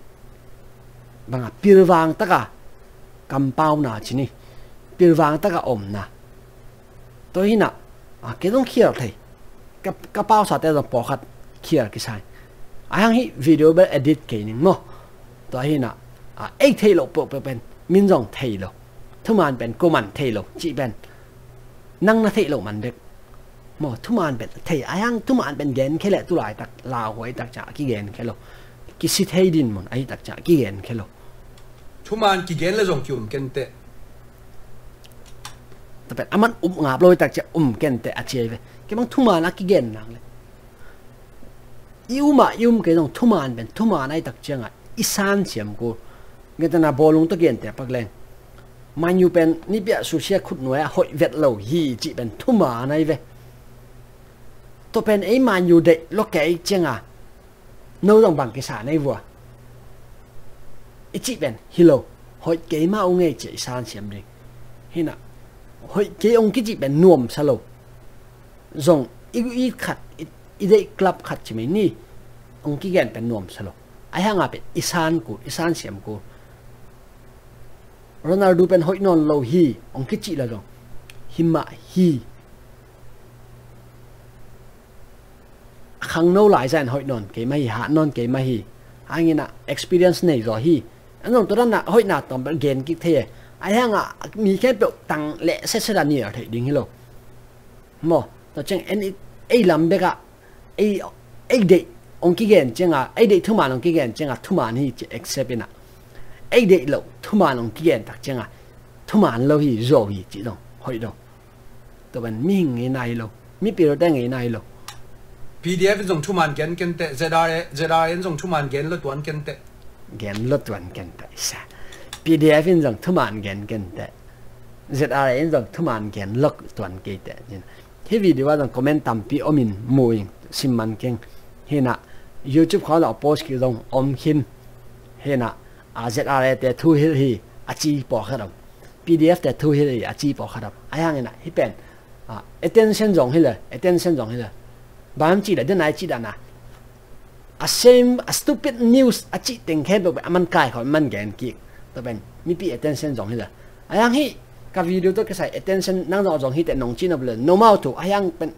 bằng piêu vàng tất cả cầm bao nào chỉ ní piêu vàng tất cả ổn nà tôi hi nào cái đông kia thầy cái bao sao tới rồi bỏ khát kia cái sai anh hi video bên edit cái này mà tôi hi nào ấy thấy lộ bộ bên min dòng thấy lộ thu man bên cô man thấy lộ chị bên năng là thấy lộ man được mà thu man bên thấy anh thu man bên gen cái lẽ tu lại tắc lao hỏi tắc trả cái gen cái lộ cái sự thấy din mà ấy tắc trả cái gen cái lộ thu man cái gen là dòng kiểu cái tệแต่เป็นมันงาบเลยแต่จะกันแต่อาเจียไปcáiบางทุ่มมานะกี่เกณฑ์นั่งเลยยุ่มcáiตรงทุ่มมาเป็นทุ่มมาในตักเจียงอ่ะอีสานเสียมกูเงี้ยแต่น่ะบอลลงตะเกียนแต่ปักแรงมันอยู่เป็นนี่เปียสุเชียขุดหน่วยหอยเวทเหล่าฮีจีเป็นทุ่มมาในเว้ตัวเป็นไอ้มันอยู่เด็กล็อกแกไอ้เจียงอ่ะโน้ตต้องบังกิสาในวัวไอ้จีเป็นฮิโลหอยเก๋มาเอาไงจีอีสานเสียมดิฮิน่ะhoi cái ông cái gì bên nuông sao lo, rong ít khát ít đấy club khát chỉ mấy ni, ông cái gen bên nuông sao lo, ai hàng à bên isan xem cô, Ronaldo bên hoi non lo hi, ông cái gì là rong, hima hi, khang nâu lại ra hoi non cái mai hạ non cái mai hi, anh nghe nè experience này rồi hi, anh nói tôi đang nè hoi nè tầm bên gen cái thế ai hàng àมีแค่แบบตังเละเสร็จแล้วเนี่ยที่ดิ้งฮิโลหมอแต่จังไอ้ลำเบกอะไอ้เด็กองค์กิเกนจังอะไอ้เด็กทุ่มานองค์กิเกนจังอะทุ่มานนี่จะ accept นะไอ้เด็กเราทุ่มานองค์กิเกนตักจังอะทุ่มานเราฮีโจฮีจีดงหอยดงตัวมันมีไงนายเรามีปีเราได้ไงนายเรา PDF ส่งทุ่มานกันเตะ ZR ส่งทุ่มานกันลดวันกันเตะ gen lot wan gen ta isa PDF in jong thuman gen ta ZR in jong thuman gen lok twan ke ta jin he video wa jong comment tam pi omin muing simman keng hena YouTube kho la post ki jong om khin hena ZR te thu hi achi po khadam PDF te thu hi achi po khadam ayang ina hi pen attention jong hi la bam chi la den ai chi da na a stupid news a chi teng khe be man kai khoi man gen ki to ben mi pi attention jong hi la ayang hi ka video to ka sai attention nang jong hi te nong chin of le normal to ayang pen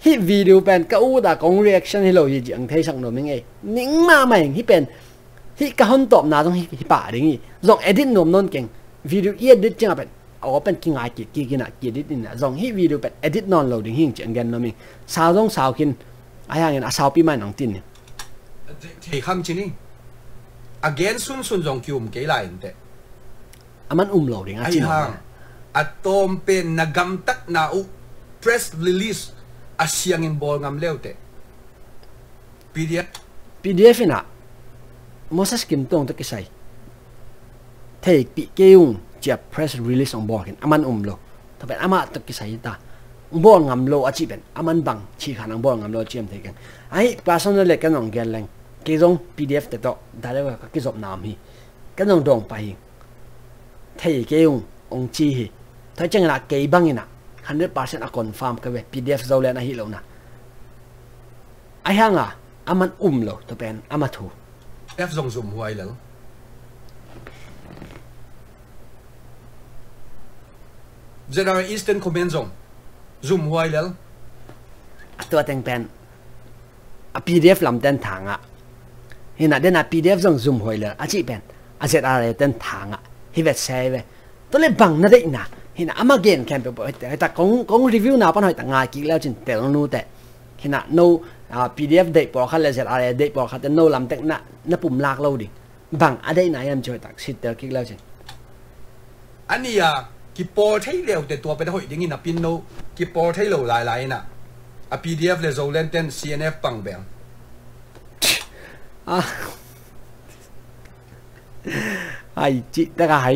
hi video pen ka u da kong reaction hi lo hi jang thai sang no meng e ning ma mai hi pen hi ka hon top na jong hi pa ding hi jong edit nom non keng video edit chang pen aw pen ki ngai ki na ki edit na jong hi video pen edit non lo ding hi chang gen no mi sao jong sao kin ayang en a sao pi mai nong tin thì không chứ ní again sun dòng kiểu cái lại thế aman lo ding ai hang atom pen na gam tak na u press release asyang in ball ngam leo te PDF na Moses kim tong to kisai thei pi keung chia press release on ball kin aman lo to ben ama to kisai ta ball ngam lo achi ben aman bang chi khanang ball ngam lo chem thei kan ai personal le kan ong gen leng cái dòng PDF để đó đại là cái dòng nam hi cái dòng đồng bài thấy cái ông chi hi thấy chăng là cái băng nè 100% là confirm cái về PDF giàu lên là hi lâu nè ai hang à aman lo to pen ama thu F zong zoom huai lel ZRA Eastern Command zong zoom huai lel ตัวแต่งเป็น PDF ลำเต้นทางอ่ะเห็นอ่ะเดี๋ยวนะ PDF ส่ง zoom หอยเลยอาชีพเป็นอาเสร็จอะไรเต้นทางอ่ะที่เว็บไซต์เว้ยตัวเล็กบังนั่นได้นะเห็นอ่ะอามาเกนแคมป์ไปแต่ของรีวิวน่ะปัญหาต่างงานกี่แล้วจริงแต่เราโน้แต่เห็นอ่ะ no PDF เด็กบอกเขาเลยเสร็จอะไรเด็กบอกเขาแต่ no ลำเต้นน่ะปุ่มลากเราดิบังอะไรไหนยังช่วยตักสิเตอร์กี่แล้วจริงอันนี้อ่ะกี่ปอร์ให้เร็วแต่ตัวไปได้หอยดิ้งน่ะปินโนกี่ปอร์ให้เร็วหลายน่ะPDF เลยโซเลนเต้น CNF ปังแบงไอ้จิตแต่ก็ไอ้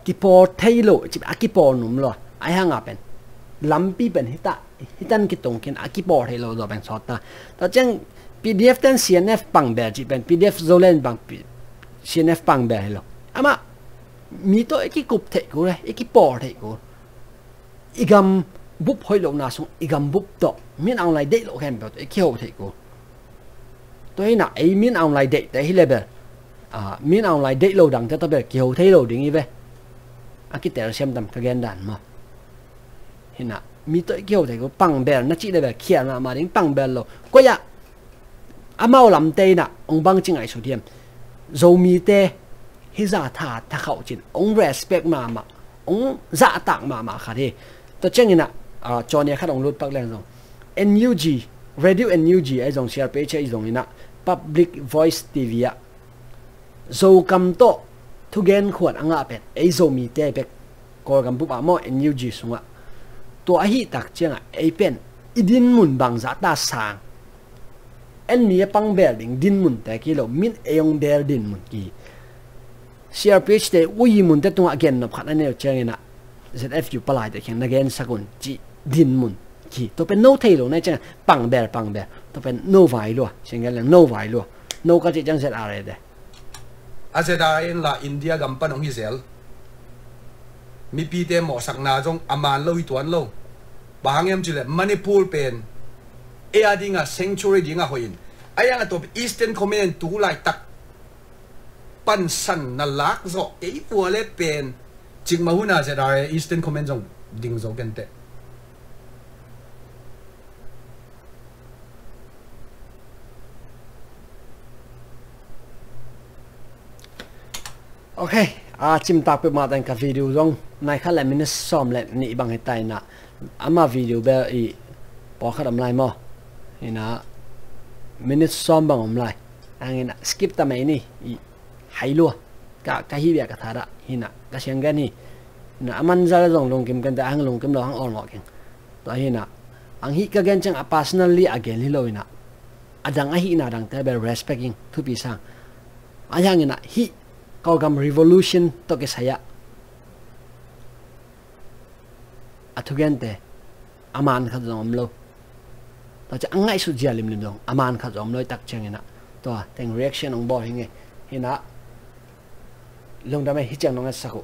กี่ปอเทโลจิบกี่ปอหนุ่มหรอไอ้ห่างเป็นลำปีเป็นฮิตันกี่ตรงกันกี่ปอเทโลตัวเป็นสอดตาแต่จัง PDF เต้น CNF ปังแบบจิเป็น PDF โซเลนปัง CNF ปังแบบหรออามามีตัวกี่กลุ่มเทกูเลยกี่ปอเทกูอีกำบุบหอยลงนาส่งอีกำบุบต่อมีนเอาอะไรเด็กโลแคมแบบเขี้ยวเทกูตัวนี้น่ะไอ้มีนเอาอะไรเด็กแต่ที่เลเบลมีนเอาอะไรเด็กโลดังแต่ตัวแบบเขี้ยวเทโลดิ้งอีเว้อากิเตอร์เชื่อมต่ำกระเกนดันมาเห็นน่ะมีตัวเขี้ยวเทกูปังเบลนักจีเลเบลเขียนมาดิ้งปังเบลโลก็อยากอามาลำเตน่ะองบังจิงไอสุดเทียมโจมีเตฮิซาธาถ้าเขาจินอง respect มาองจะตักมาค่ะที่ตัวเจ้านี่น่ะจอเนี่ยข้าต้องรุดปักแรงตรง NUG Radio NUG ไอ้ตรง CRPH ไอ้ตรงนี้น่ะ Public Voice TV อ่ะโจกำโตทุกเกนขวดอ่างเป็นไอ้โจมีเตเป็กก่อกำปุ๊บมอ NUG สุงอ่ะตัวไอ้ตักเจ้าอ่ะไอ้เป็นอีดินมุนบางจะตาสางเอ็นมีปังเบลดิ้งดินมุนแต่กี่โลมินเอยงเบลดินมุนกี่ CRPH เตอุ้ยมุนแต่ตัวเกนนับขัดนั่นเนี่ยเจ้านี่น่ะZF อยู่ปลายแต่แข่งนักเรียนสักคนจีดินมุนกี่ตัวเป็น no tail นะจังปังเบลตัวเป็น no ไวลัวเช่นกันเลย no ไวลัว no ก็จะจังเสร็จอะไรเด้อาเซดาเอ็นละอินเดียกัมปันของฮิเซลมีปีเตหมอสักนาจงอามานโลหิตวันโลบางอย่างจุดเลยมณีปูร์เป็นเอียดิ้งอ่ะ sanctuary ดิ้งอ่ะหอยน์ไอ้ยังอ่ะตัว Eastern Command ตัวไล่ตักปันสันนัลลักโซไอ้ปัวเล่เป็นจิงมาหุ่นอาเซดาEastern Command จงดิ้งโซกันเตะโอเคจิมตักไปมาแต่งกับวิดีโอจงในขั้นแรกมินิซ้อมเล่นนี่บางให้ตายนะอามาวิดีโอแบบอีพอขัดอำไลมั้งนี่นะมินิซ้อมบางอำไลอันนี้นะสกิปทำไมนี่ให้ลัวกะฮิเบียกะทาระนี่นะกะเชียงกันนี่นะอามันจะลงกิมกันแต่อังลงกิมเราอังอ่อนหอกเองตัวนี้นะอังฮิกะกันจังpersonally againฮิโลอินะดังฮินะดังแต่แบบ respecting ทุกปีสังอันยังนะฮิkau gam revolution to ke saya athugente aman kha jom lo to cha angai su jialim lim dong aman kha jom loi tak changena to teng reaction ong bo hinge hina long da mai hi chang nong saku